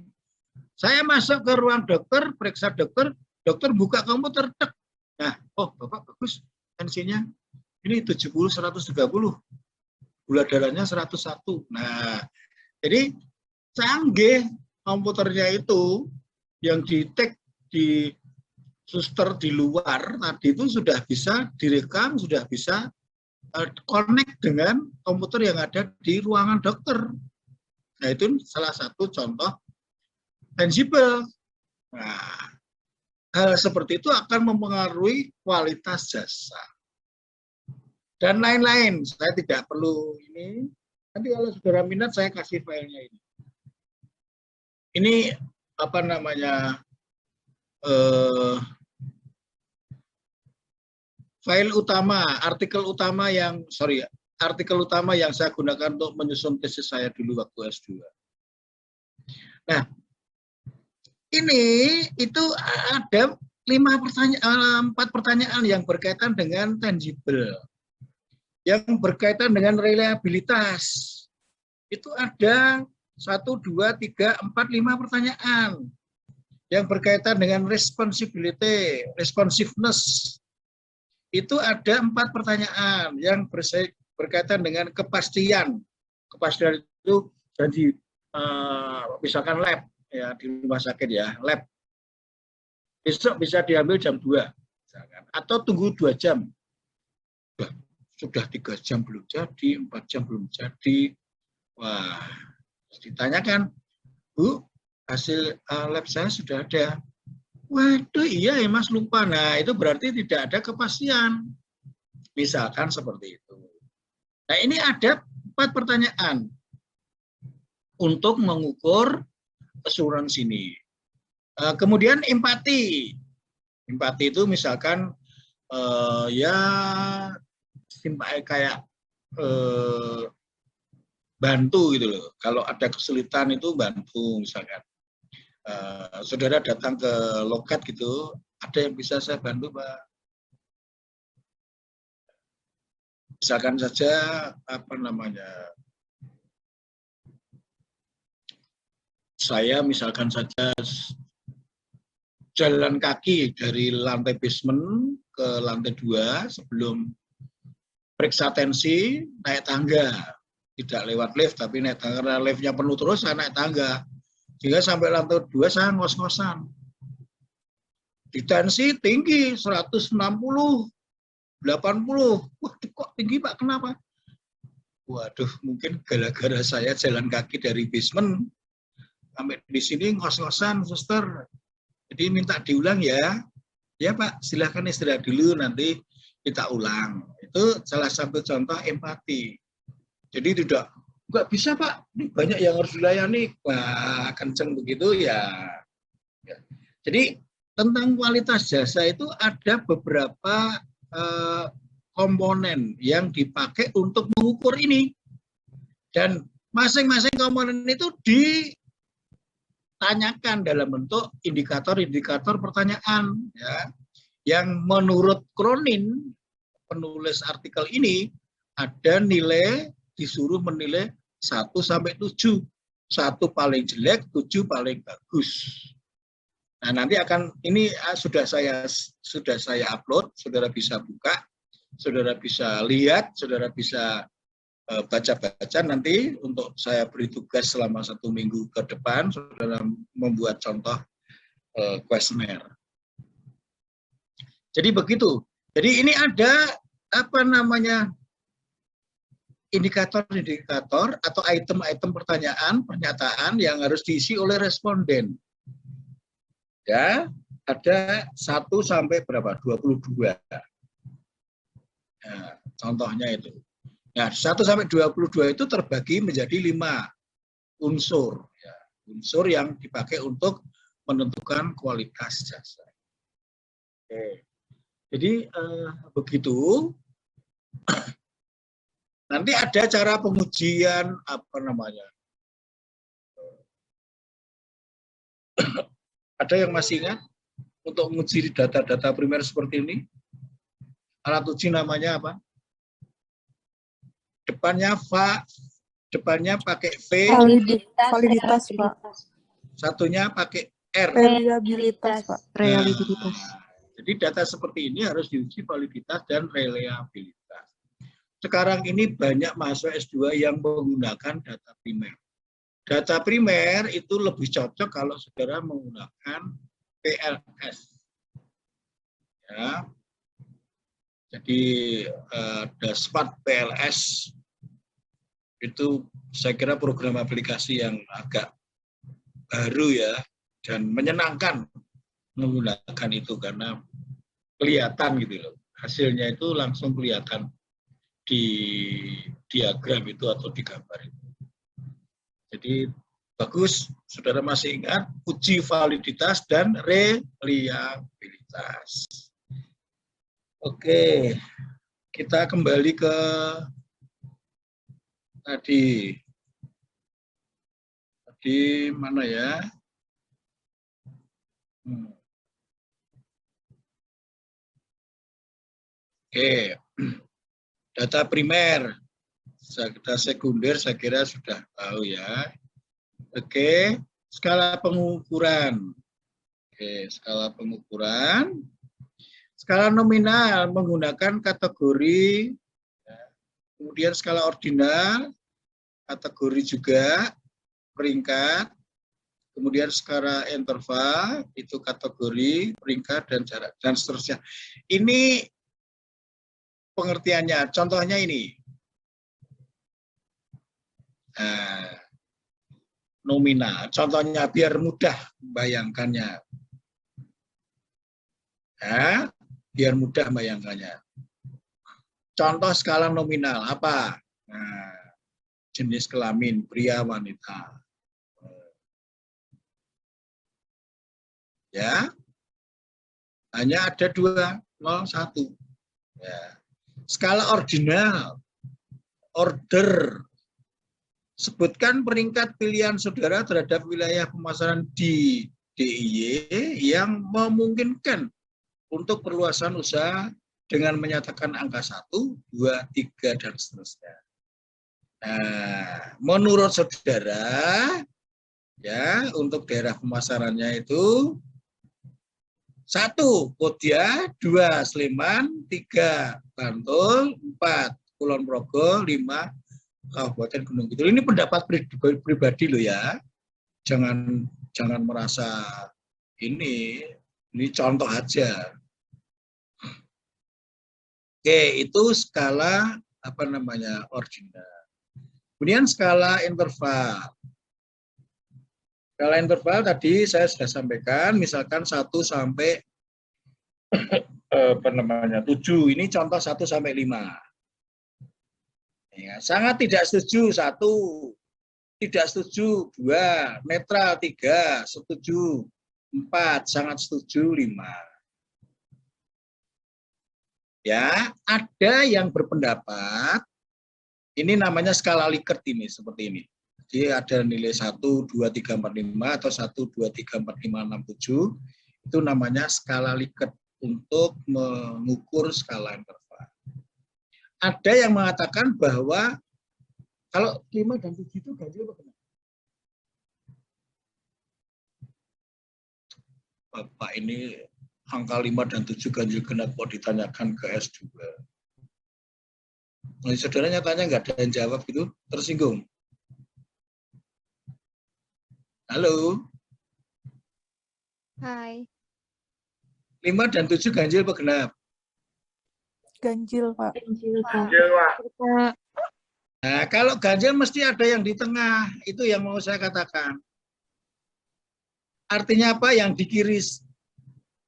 Saya masuk ke ruang dokter, periksa dokter, dokter buka komputer, tek. Nah, oh Bapak bagus, tensinya ini 70, 130, gula darahnya 101. Nah, jadi canggih komputernya itu, yang di-take di suster di luar tadi itu sudah bisa direkam, sudah bisa connect dengan komputer yang ada di ruangan dokter. Nah, itu salah satu contoh tangible. Nah, hal seperti itu akan mempengaruhi kualitas jasa. Dan lain-lain, saya tidak perlu ini. Nanti kalau saudara minat, saya kasih filenya ini. Ini file utama, artikel utama yang saya gunakan untuk menyusun tesis saya dulu waktu S2. Nah, ini itu ada 4 pertanyaan yang berkaitan dengan tangible, yang berkaitan dengan reliabilitas. Itu ada 1, 2, 3, 4, 5 pertanyaan yang berkaitan dengan responsibility, responsiveness. Itu ada 4 pertanyaan yang berkaitan dengan kepastian. Kepastian itu jadi misalkan lab ya, di rumah sakit ya, lab. Besok bisa diambil jam 2 misalkan, atau tunggu 2 jam. Sudah 3 jam belum jadi, 4 jam belum jadi. Wah, ditanyakan, Bu, hasil lab saya sudah ada. Waduh, iya ya Mas, lupa. Nah, itu berarti tidak ada kepastian. Misalkan seperti itu. Nah, ini ada 4 pertanyaan untuk mengukur assurance ini. Kemudian empati. Empati itu misalkan ya kayak bantu gitu loh. Kalau ada kesulitan itu bantu misalkan. Saudara datang ke loket gitu, ada yang bisa saya bantu Pak? Misalkan saja saya misalkan saja jalan kaki dari lantai basement ke lantai 2 sebelum periksa tensi, naik tangga. Tidak lewat lift, tapi naik tangga. Karena liftnya penuh terus, saya naik tangga. Sehingga sampai lantai 2 saya ngos-ngosan. Di tensi tinggi, 160, 80. Waduh, kok tinggi Pak, kenapa? Waduh, mungkin gara-gara saya jalan kaki dari basement sampai di sini ngos-ngosan, suster. Jadi minta diulang ya. Ya Pak, silahkan istirahat dulu, nanti kita ulang. Itu salah satu contoh empati. Jadi nggak bisa Pak, ini banyak yang harus dilayani. Wah, kenceng begitu ya. Jadi tentang kualitas jasa itu ada beberapa komponen yang dipakai untuk mengukur ini. Dan masing-masing komponen itu ditanyakan dalam bentuk indikator-indikator pertanyaan. Ya. Yang menurut Cronin, penulis artikel ini, ada nilai disuruh menilai 1 sampai 7. 1 paling jelek, 7 paling bagus. Nah, nanti ini sudah saya upload, saudara bisa buka, saudara bisa lihat, saudara bisa baca-baca. Nanti untuk saya beri tugas selama 1 minggu ke depan, saudara membuat contoh kuesioner. Jadi begitu. Jadi ini ada indikator-indikator atau item-item pertanyaan, pernyataan yang harus diisi oleh responden. Ya, ada 1 sampai berapa? 22. Nah, contohnya itu. Nah, 1 sampai 22 itu terbagi menjadi 5 unsur. Ya, unsur yang dipakai untuk menentukan kualitas jasa. Oke. Jadi begitu. Nanti ada cara pengujian Ada yang masih ingat untuk menguji data-data primer seperti ini? Alat uji namanya apa? Depannya pakai V. Validitas, Pak. Satunya pakai R. Reliabilitas, Pak. Reliabilitas. Jadi data seperti ini harus diuji validitas dan reliabilitas. Sekarang ini banyak mahasiswa S2 yang menggunakan data primer. Data primer itu lebih cocok kalau saudara menggunakan PLS. Ya. Jadi Daspat PLS itu saya kira program aplikasi yang agak baru ya dan menyenangkan menggunakan itu karena kelihatan gitu loh. Hasilnya itu langsung kelihatan di diagram itu atau di gambar itu. Jadi bagus, saudara masih ingat uji validitas dan reliabilitas. Oke, kita kembali ke tadi mana ya? Oke, data primer, data sekunder saya kira sudah tahu ya. Oke, skala pengukuran. Oke, skala pengukuran. Skala nominal menggunakan kategori, kemudian skala ordinal, kategori juga, peringkat, kemudian skala interval, itu kategori, peringkat, dan jarak, dan seterusnya. Ini pengertiannya, contohnya ini. Nah, nominal, contohnya biar mudah membayangkannya. Ya, biar mudah membayangkannya. Contoh skala nominal, apa? Nah, jenis kelamin, pria, wanita. Ya, hanya ada 2, 0, 1. Ya. Skala ordinal, order, sebutkan peringkat pilihan saudara terhadap wilayah pemasaran di DIY yang memungkinkan untuk perluasan usaha dengan menyatakan angka 1, 2, 3, dan seterusnya. Nah, menurut saudara, Ya, untuk daerah pemasarannya itu 1 Kodia, 2 Sleman, 3 Bantul, 4 Kulon Progo, 5 Kabupaten Gunung Kidul. Ini pendapat pribadi loh ya. Jangan merasa ini contoh aja. Oke, itu skala apa namanya ordinal. Kemudian skala interval. Skala interval tadi saya sudah sampaikan, misalkan 1 sampai 7. Ini contoh 1 sampai 5. Ya, sangat tidak setuju 1, tidak setuju 2, netral 3, setuju 4, sangat setuju 5. Ya, ada yang berpendapat ini namanya skala Likert ini seperti ini. Jadi ada nilai 1, 2, 3, 4, 5 atau 1, 2, 3, 4, 5, 6, 7. Itu namanya skala Likert untuk mengukur skala interval. Ada yang mengatakan bahwa kalau 5 dan 7 itu ganjil apa benar? Bapak ini angka 5 dan 7 ganjil genap kok ditanyakan ke S2. Nah, saudaranya tanya nggak ada yang jawab gitu, tersinggung. Halo. Hai. 5 dan 7 ganjil apa genap? Ganjil, Pak. Ganjil, Pak. Nah, kalau ganjil mesti ada yang di tengah. Itu yang mau saya katakan. Artinya apa? Yang di kiri,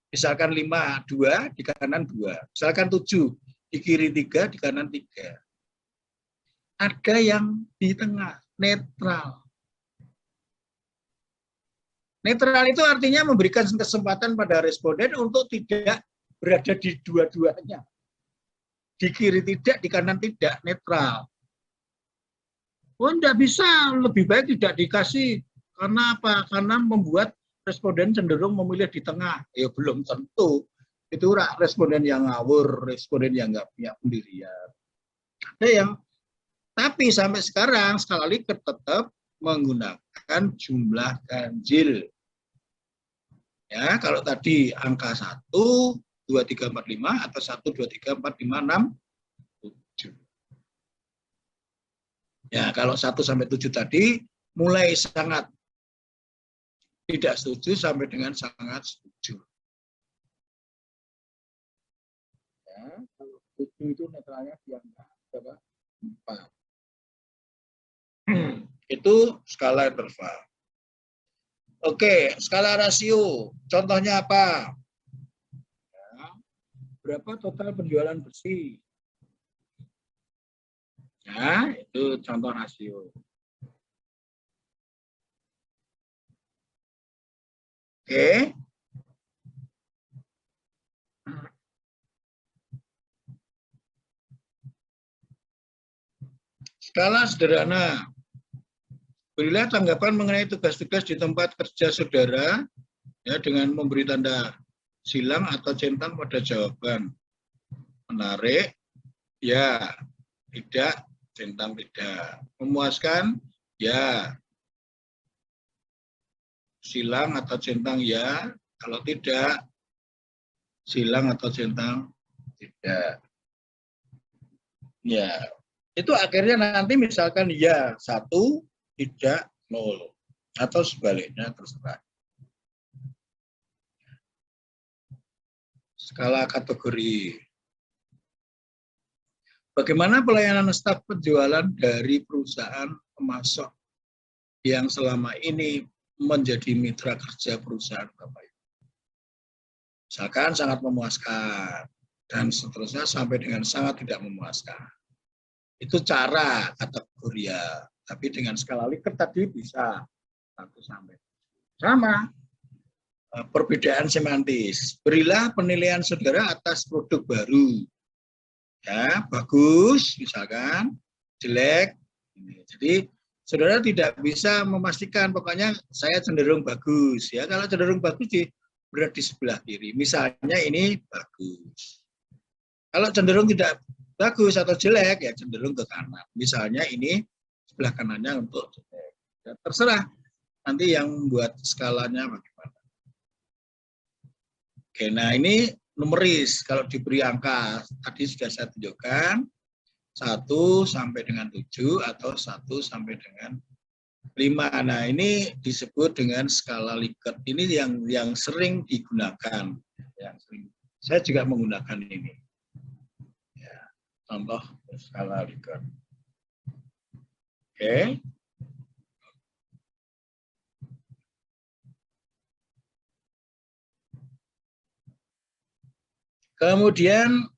misalkan 5, 2, di kanan 2. Misalkan 7, di kiri 3, di kanan 3. Ada yang di tengah, netral. Netral itu artinya memberikan kesempatan pada responden untuk tidak berada di dua-duanya. Di kiri tidak, di kanan tidak, netral. Oh, enggak bisa, lebih baik tidak dikasih. Karena apa? Karena membuat responden cenderung memilih di tengah. Ya belum tentu. Itu responden yang ngawur, responden yang nggak punya pendirian. Ada yang, tapi sampai sekarang skala Likert tetap menggunakan jumlah ganjil. Ya, kalau tadi angka 1, 2, 3, 4, 5 atau 1, 2, 3, 4, 5, 6, 7. Ya, kalau 1 sampai 7 tadi mulai sangat tidak setuju sampai dengan sangat setuju. Ya, kalau 7 itu netralnya di angka berapa? 4. Itu skala interval. Oke, skala rasio. Contohnya apa? Ya, berapa total penjualan bersih? Ya, itu contoh rasio. Oke. Skala sederhana. Berilah tanggapan mengenai tugas-tugas di tempat kerja saudara ya, dengan memberi tanda silang atau centang pada jawaban. Menarik, ya. Tidak, centang tidak. Memuaskan, ya. Silang atau centang, ya. Kalau tidak, silang atau centang, tidak. Ya, itu akhirnya nanti misalkan ya 1, tidak 0 atau sebaliknya terserah. Skala kategori. Bagaimana pelayanan staf penjualan dari perusahaan pemasok yang selama ini menjadi mitra kerja perusahaan Bapak Ibu? Misalkan sangat memuaskan dan seterusnya sampai dengan sangat tidak memuaskan. Itu cara kategori ya. Tapi dengan skala Likert tadi bisa 1 sampai 7. Sama. Perbedaan semantis. Berilah penilaian saudara atas produk baru. Ya, bagus, misalkan, jelek. Jadi, saudara tidak bisa memastikan, pokoknya saya cenderung bagus. Ya, kalau cenderung bagus berada di sebelah kiri. Misalnya ini bagus. Kalau cenderung tidak bagus atau jelek, ya cenderung ke kanan. Misalnya ini sebelah kanannya untuk jelek. Ya, terserah. nanti yang buat skalanya bagaimana. Oke, nah ini numeris. Kalau diberi angka, tadi sudah saya tunjukkan, 1 sampai dengan 7 atau 1 sampai dengan 5. Nah, ini disebut dengan skala Likert. Ini yang sering digunakan. Saya juga menggunakan ini. Ya, contoh skala Likert. Oke. Kemudian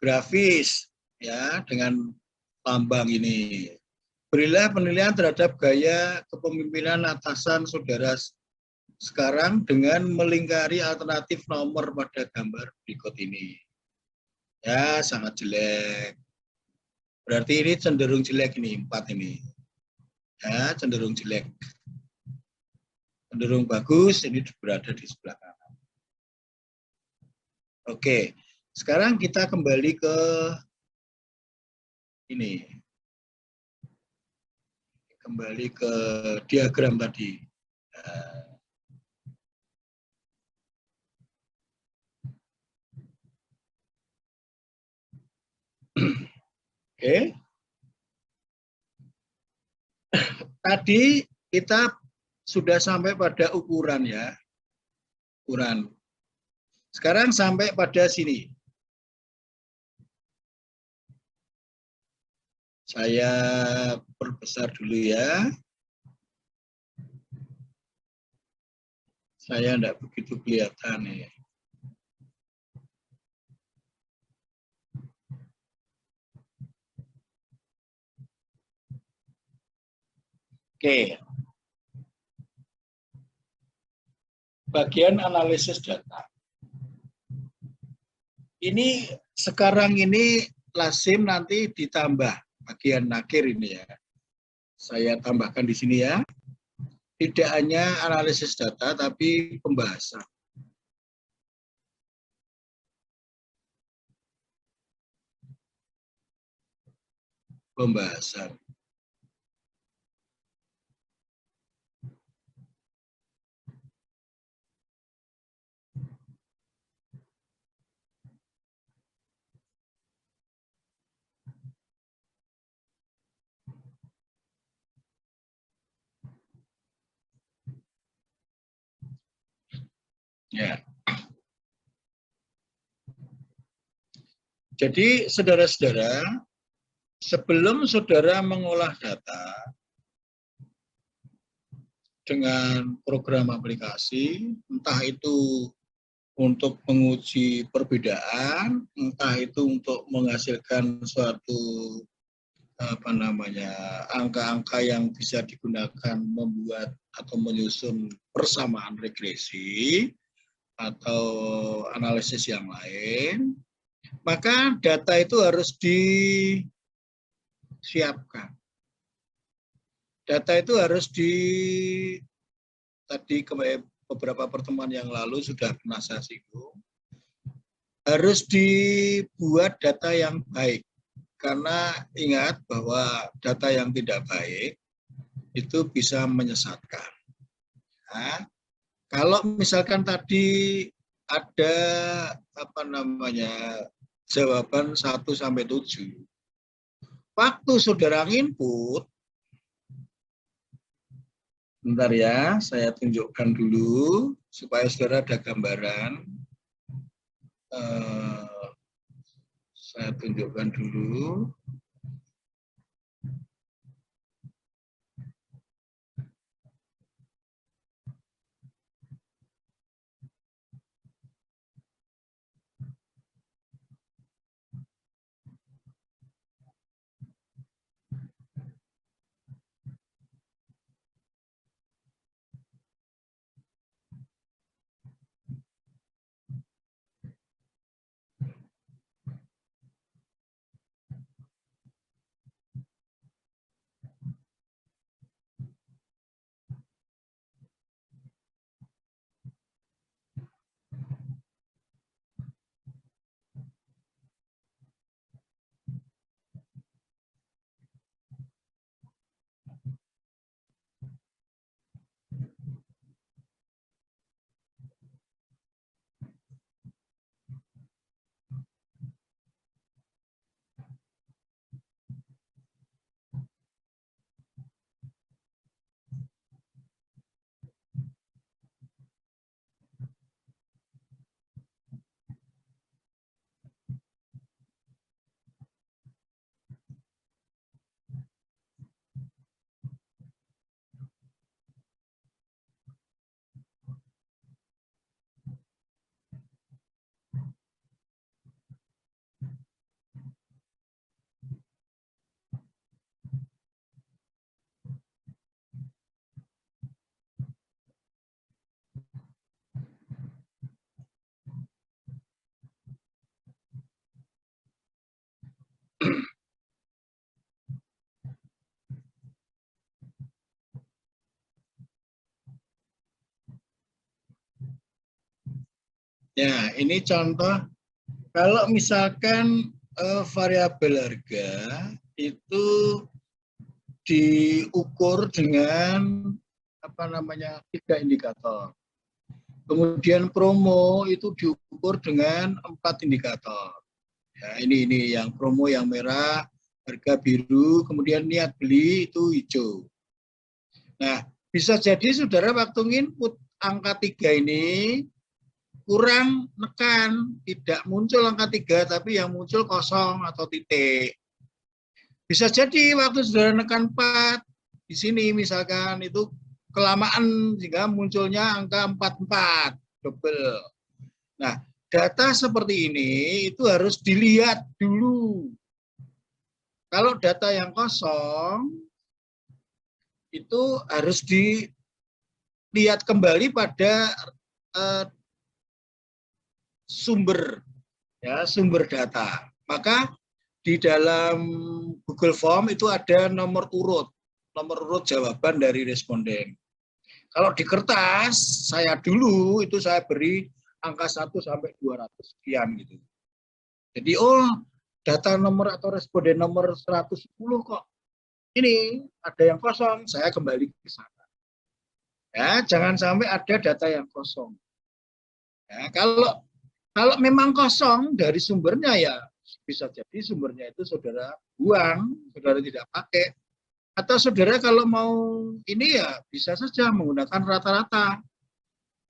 grafis ya dengan lambang ini. Berilah penilaian terhadap gaya kepemimpinan atasan saudara sekarang dengan melingkari alternatif nomor pada gambar berikut ini. Ya, sangat jelek. Berarti ini cenderung jelek ini, 4 ini. Ya, cenderung jelek. Cenderung bagus, ini berada di sebelah kanan. Oke, sekarang kita kembali ke ini. Kembali ke diagram tadi. Oke. Tadi kita sudah sampai pada ukuran ya. Ukuran. Sekarang sampai pada sini. Saya perbesar dulu ya. Saya tidak begitu kelihatan ya. Oke. Bagian analisis data. Ini sekarang ini lazim nanti ditambah bagian akhir ini ya. Saya tambahkan di sini ya. Tidak hanya analisis data tapi pembahasan. Pembahasan. Ya. Jadi saudara-saudara, sebelum saudara mengolah data dengan program aplikasi, entah itu untuk menguji perbedaan, entah itu untuk menghasilkan suatu angka-angka yang bisa digunakan membuat atau menyusun persamaan regresi atau analisis yang lain, maka data itu harus disiapkan. Data itu harus tadi beberapa pertemuan yang lalu sudah pernah saya singgung, harus dibuat data yang baik. Karena ingat bahwa data yang tidak baik itu bisa menyesatkan. Nah, kalau misalkan tadi ada jawaban 1 sampai 7. Waktu saudara input, bentar ya, saya tunjukkan dulu supaya saudara ada gambaran. Saya tunjukkan dulu. Ya, ini contoh kalau misalkan variabel harga itu diukur dengan apa namanya 3 indikator. Kemudian promo itu diukur dengan 4 indikator. Ya, ini yang promo yang merah, harga biru, kemudian niat beli itu hijau. Nah, bisa jadi saudara waktu nginput angka 3 ini kurang nekan, tidak muncul angka 3, tapi yang muncul kosong atau titik. Bisa jadi waktu saudara nekan 4, di sini misalkan itu kelamaan sehingga munculnya angka 44, double. Nah, data seperti ini itu harus dilihat dulu. Kalau data yang kosong, itu harus dilihat kembali pada sumber data. Maka di dalam Google Form itu ada nomor urut jawaban dari responden. Kalau di kertas saya dulu itu saya beri angka 1 sampai 200 sekian gitu. Jadi data nomor atau responden nomor 110 kok ini ada yang kosong, saya kembali ke sana. Ya, jangan sampai ada data yang kosong. Ya, kalau memang kosong dari sumbernya ya bisa jadi sumbernya itu saudara buang, saudara tidak pakai. Atau saudara kalau mau ini ya bisa saja menggunakan rata-rata.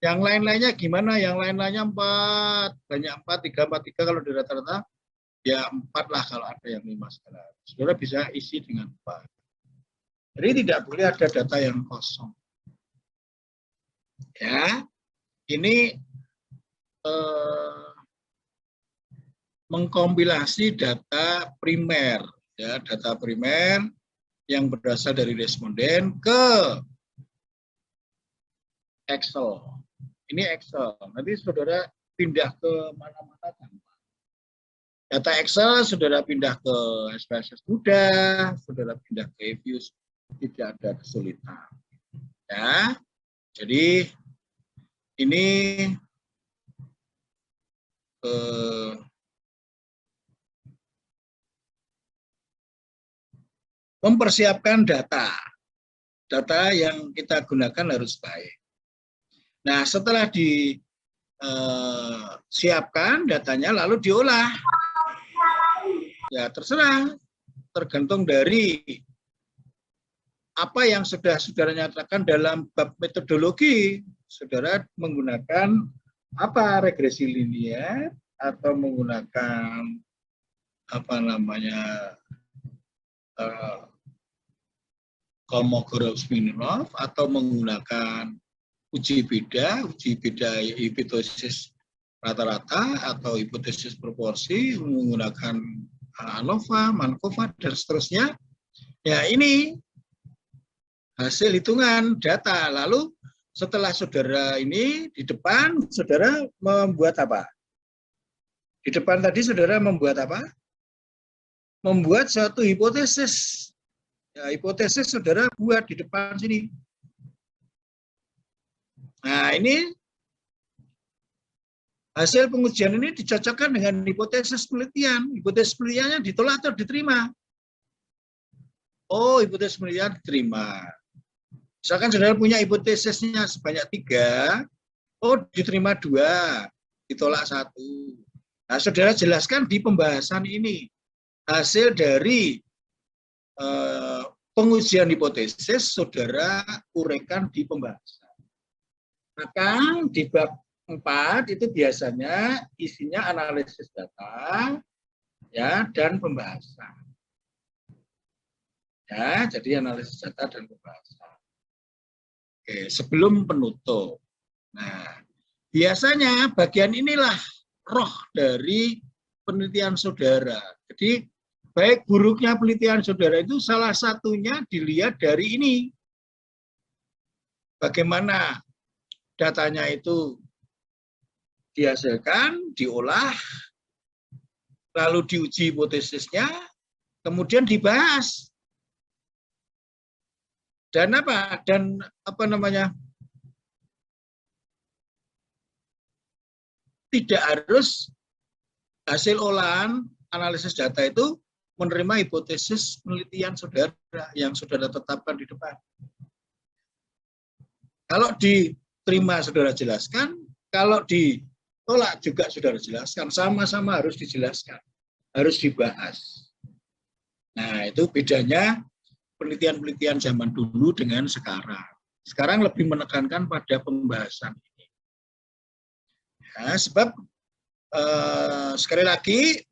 Yang lain-lainnya gimana? Yang lain-lainnya 4, banyak 4, 3, 4, 3 kalau di rata-rata ya 4 lah kalau ada yang 5 sekarang. Saudara bisa isi dengan 4. Jadi tidak boleh ada data yang kosong. Ya, ini mengkompilasi data primer, ya, data primer yang berasal dari responden ke Excel. Ini Excel. Nanti saudara pindah ke mana-mana gampang. Data Excel saudara pindah ke SPSS mudah, saudara pindah ke Views, tidak ada kesulitan. Ya, jadi ini mempersiapkan data yang kita gunakan harus baik. Nah, setelah disiapkan datanya lalu diolah. Ya, terserah, tergantung dari apa yang sudah saudara nyatakan dalam bab metodologi. Saudara menggunakan apa, regresi linear atau menggunakan apa namanya Kolmogorov-Smirnov atau menggunakan uji beda hipotesis rata-rata atau hipotesis proporsi, menggunakan ANOVA, Markova dan seterusnya. Ya, ini hasil hitungan data. Lalu setelah saudara ini di depan, saudara membuat apa? Di depan tadi saudara membuat apa? Membuat suatu hipotesis. Ya, hipotesis saudara buat di depan sini. Nah, ini hasil pengujian ini dicocokkan dengan hipotesis penelitian. Hipotesis penelitiannya ditolak atau diterima? Oh, hipotesis penelitian diterima. Misalkan saudara punya hipotesisnya sebanyak 3, oh diterima 2, ditolak 1. Nah, saudara jelaskan di pembahasan ini hasil dari pengujian hipotesis, saudara uraikan di pembahasan. Maka di bab 4 itu biasanya isinya analisis data, ya, dan pembahasan. Ya, jadi analisis data dan pembahasan. Oke, sebelum penutup. Nah, biasanya bagian inilah roh dari penelitian saudara. Jadi, baik buruknya penelitian saudara itu salah satunya dilihat dari ini. Bagaimana datanya itu dihasilkan, diolah, lalu diuji hipotesisnya, kemudian dibahas. Dan apa namanya? tidak harus hasil olahan analisis data itu menerima hipotesis penelitian saudara yang saudara tetapkan di depan. Kalau diterima saudara jelaskan, kalau ditolak juga saudara jelaskan, sama-sama harus dijelaskan, harus dibahas. Nah, itu bedanya penelitian-penelitian zaman dulu dengan sekarang. Sekarang lebih menekankan pada pembahasan ini. Nah, sebab sekali lagi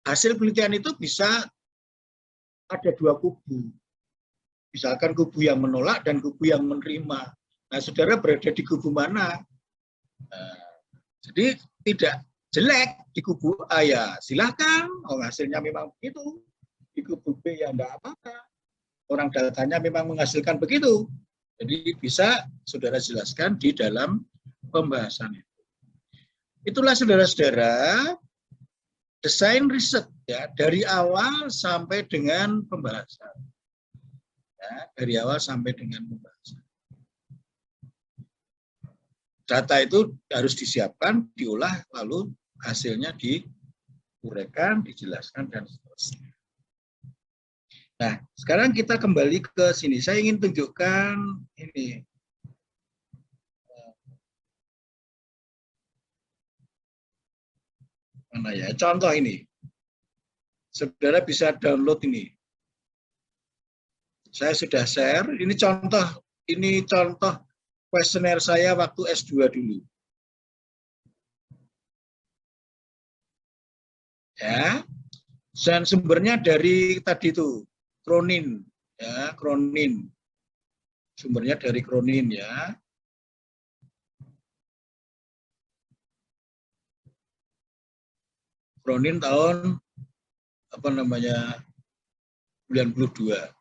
hasil penelitian itu bisa ada dua kubu. Misalkan kubu yang menolak dan kubu yang menerima. Nah, saudara berada di kubu mana? Jadi tidak jelek di kubu A ya silahkan, hasilnya memang begitu. Di kubu B ya enggak apa-apa. Orang datanya memang menghasilkan begitu. Jadi bisa saudara jelaskan di dalam pembahasan itu. Itulah saudara-saudara desain riset ya dari awal sampai dengan pembahasan. Ya, dari awal sampai dengan pembahasan. Data itu harus disiapkan, diolah, lalu hasilnya diuraikan, dijelaskan, dan seterusnya. Nah, sekarang kita kembali ke sini. Saya ingin tunjukkan ini. Mana ya? Contoh ini. Saudara bisa download ini. Saya sudah share. Ini contoh kuesioner saya waktu S2 dulu. Ya. Dan sumbernya dari tadi itu Cronin, ya, Cronin. Sumbernya dari Cronin ya. Cronin tahun 1992.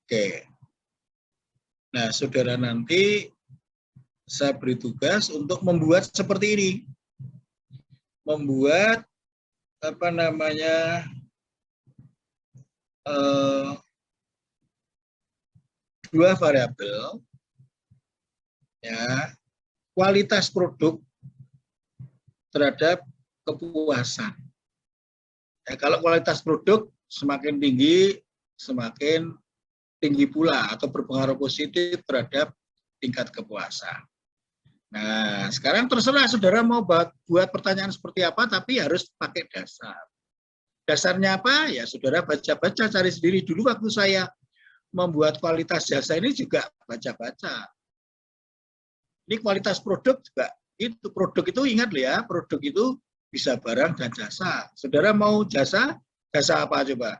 Oke. Nah, saudara nanti saya beri tugas untuk membuat seperti ini. Membuat dua variabel ya, kualitas produk terhadap kepuasan. Ya, kalau kualitas produk semakin tinggi, semakin tinggi pula atau berpengaruh positif terhadap tingkat kepuasan. Nah, sekarang terserah saudara mau buat pertanyaan seperti apa, tapi harus pakai dasar. Dasarnya apa? Ya saudara baca-baca, cari sendiri. Dulu waktu saya membuat kualitas jasa ini juga baca-baca. Ini kualitas produk juga. Itu produk itu ingat ya, produk itu bisa barang dan jasa. Saudara mau jasa, jasa apa coba?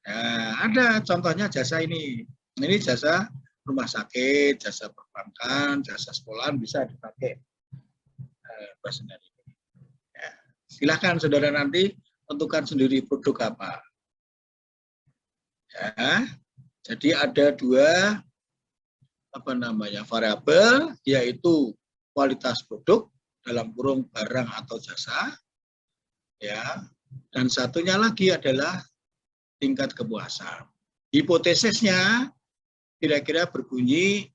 Nah, ada contohnya jasa ini. Ini jasa rumah sakit, jasa perbankan, jasa sekolahan bisa dipakai kuesioner ini. Ya, silahkan saudara nanti tentukan sendiri produk apa. Ya, jadi ada dua variabel, yaitu kualitas produk dalam kurung barang atau jasa, ya, dan satunya lagi adalah tingkat kepuasan. Hipotesisnya kira-kira berbunyi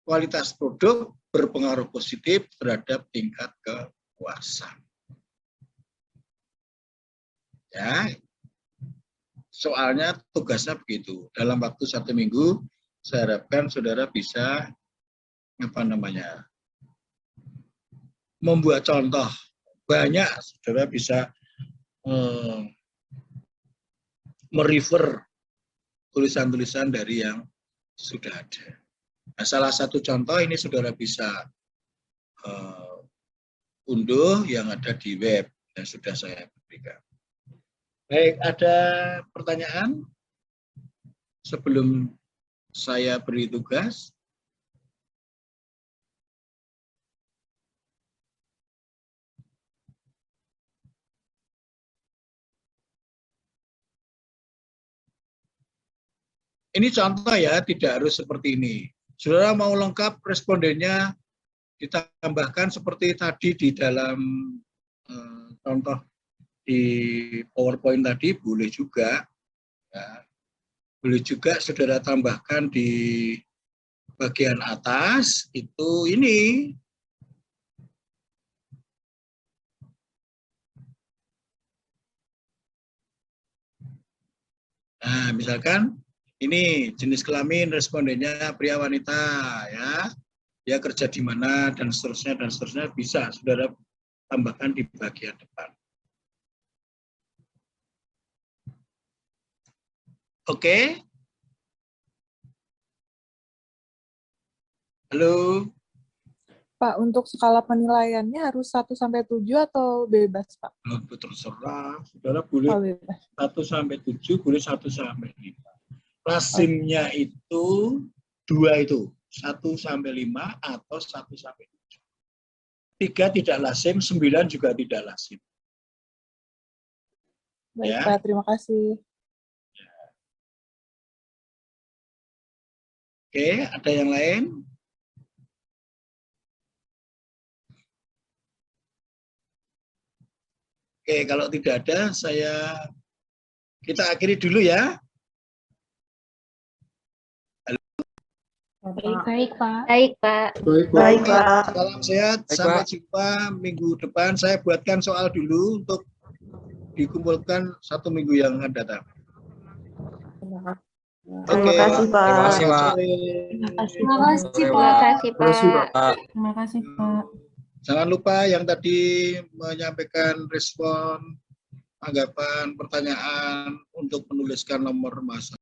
kualitas produk berpengaruh positif terhadap tingkat kepuasan. Ya, soalnya tugasnya begitu. Dalam waktu 1 minggu, saya harapkan saudara bisa membuat contoh. Banyak saudara bisa merefer tulisan-tulisan dari yang sudah ada. Nah, salah satu contoh ini saudara bisa unduh yang ada di web yang sudah saya berikan. Baik, ada pertanyaan sebelum saya beri tugas? Ini contoh ya, tidak harus seperti ini. Saudara mau lengkap respondennya ditambahkan seperti tadi di dalam contoh di PowerPoint tadi, boleh juga. Ya. Boleh juga saudara tambahkan di bagian atas itu ini. Nah, misalkan ini jenis kelamin respondennya pria wanita ya. Dia kerja di mana dan seterusnya bisa saudara tambahkan di bagian depan. Oke. Halo. Pak, untuk skala penilaiannya harus 1-7 atau bebas, Pak? Terserah, saudara boleh 1-7, boleh 1-5. Lasimnya itu 2 itu, 1-5 atau 1-7. 3 tidak lasim, 9 juga tidak lasim. Baik, Ya. Pak, terima kasih. Oke, ada yang lain? Oke, kalau tidak ada, kita akhiri dulu ya. Baik, Pak. Baik, Pak. Baik, Pak. Salam sehat, sampai jumpa minggu depan. Saya buatkan soal dulu untuk dikumpulkan 1 minggu yang akan datang. Terima kasih, Pak. Terima kasih, Pak. Terima kasih, Terima kasih, Terima kasih, Pak. Terima kasih, Pak. Jangan lupa yang tadi menyampaikan respon, tanggapan, pertanyaan untuk menuliskan nomor masalah.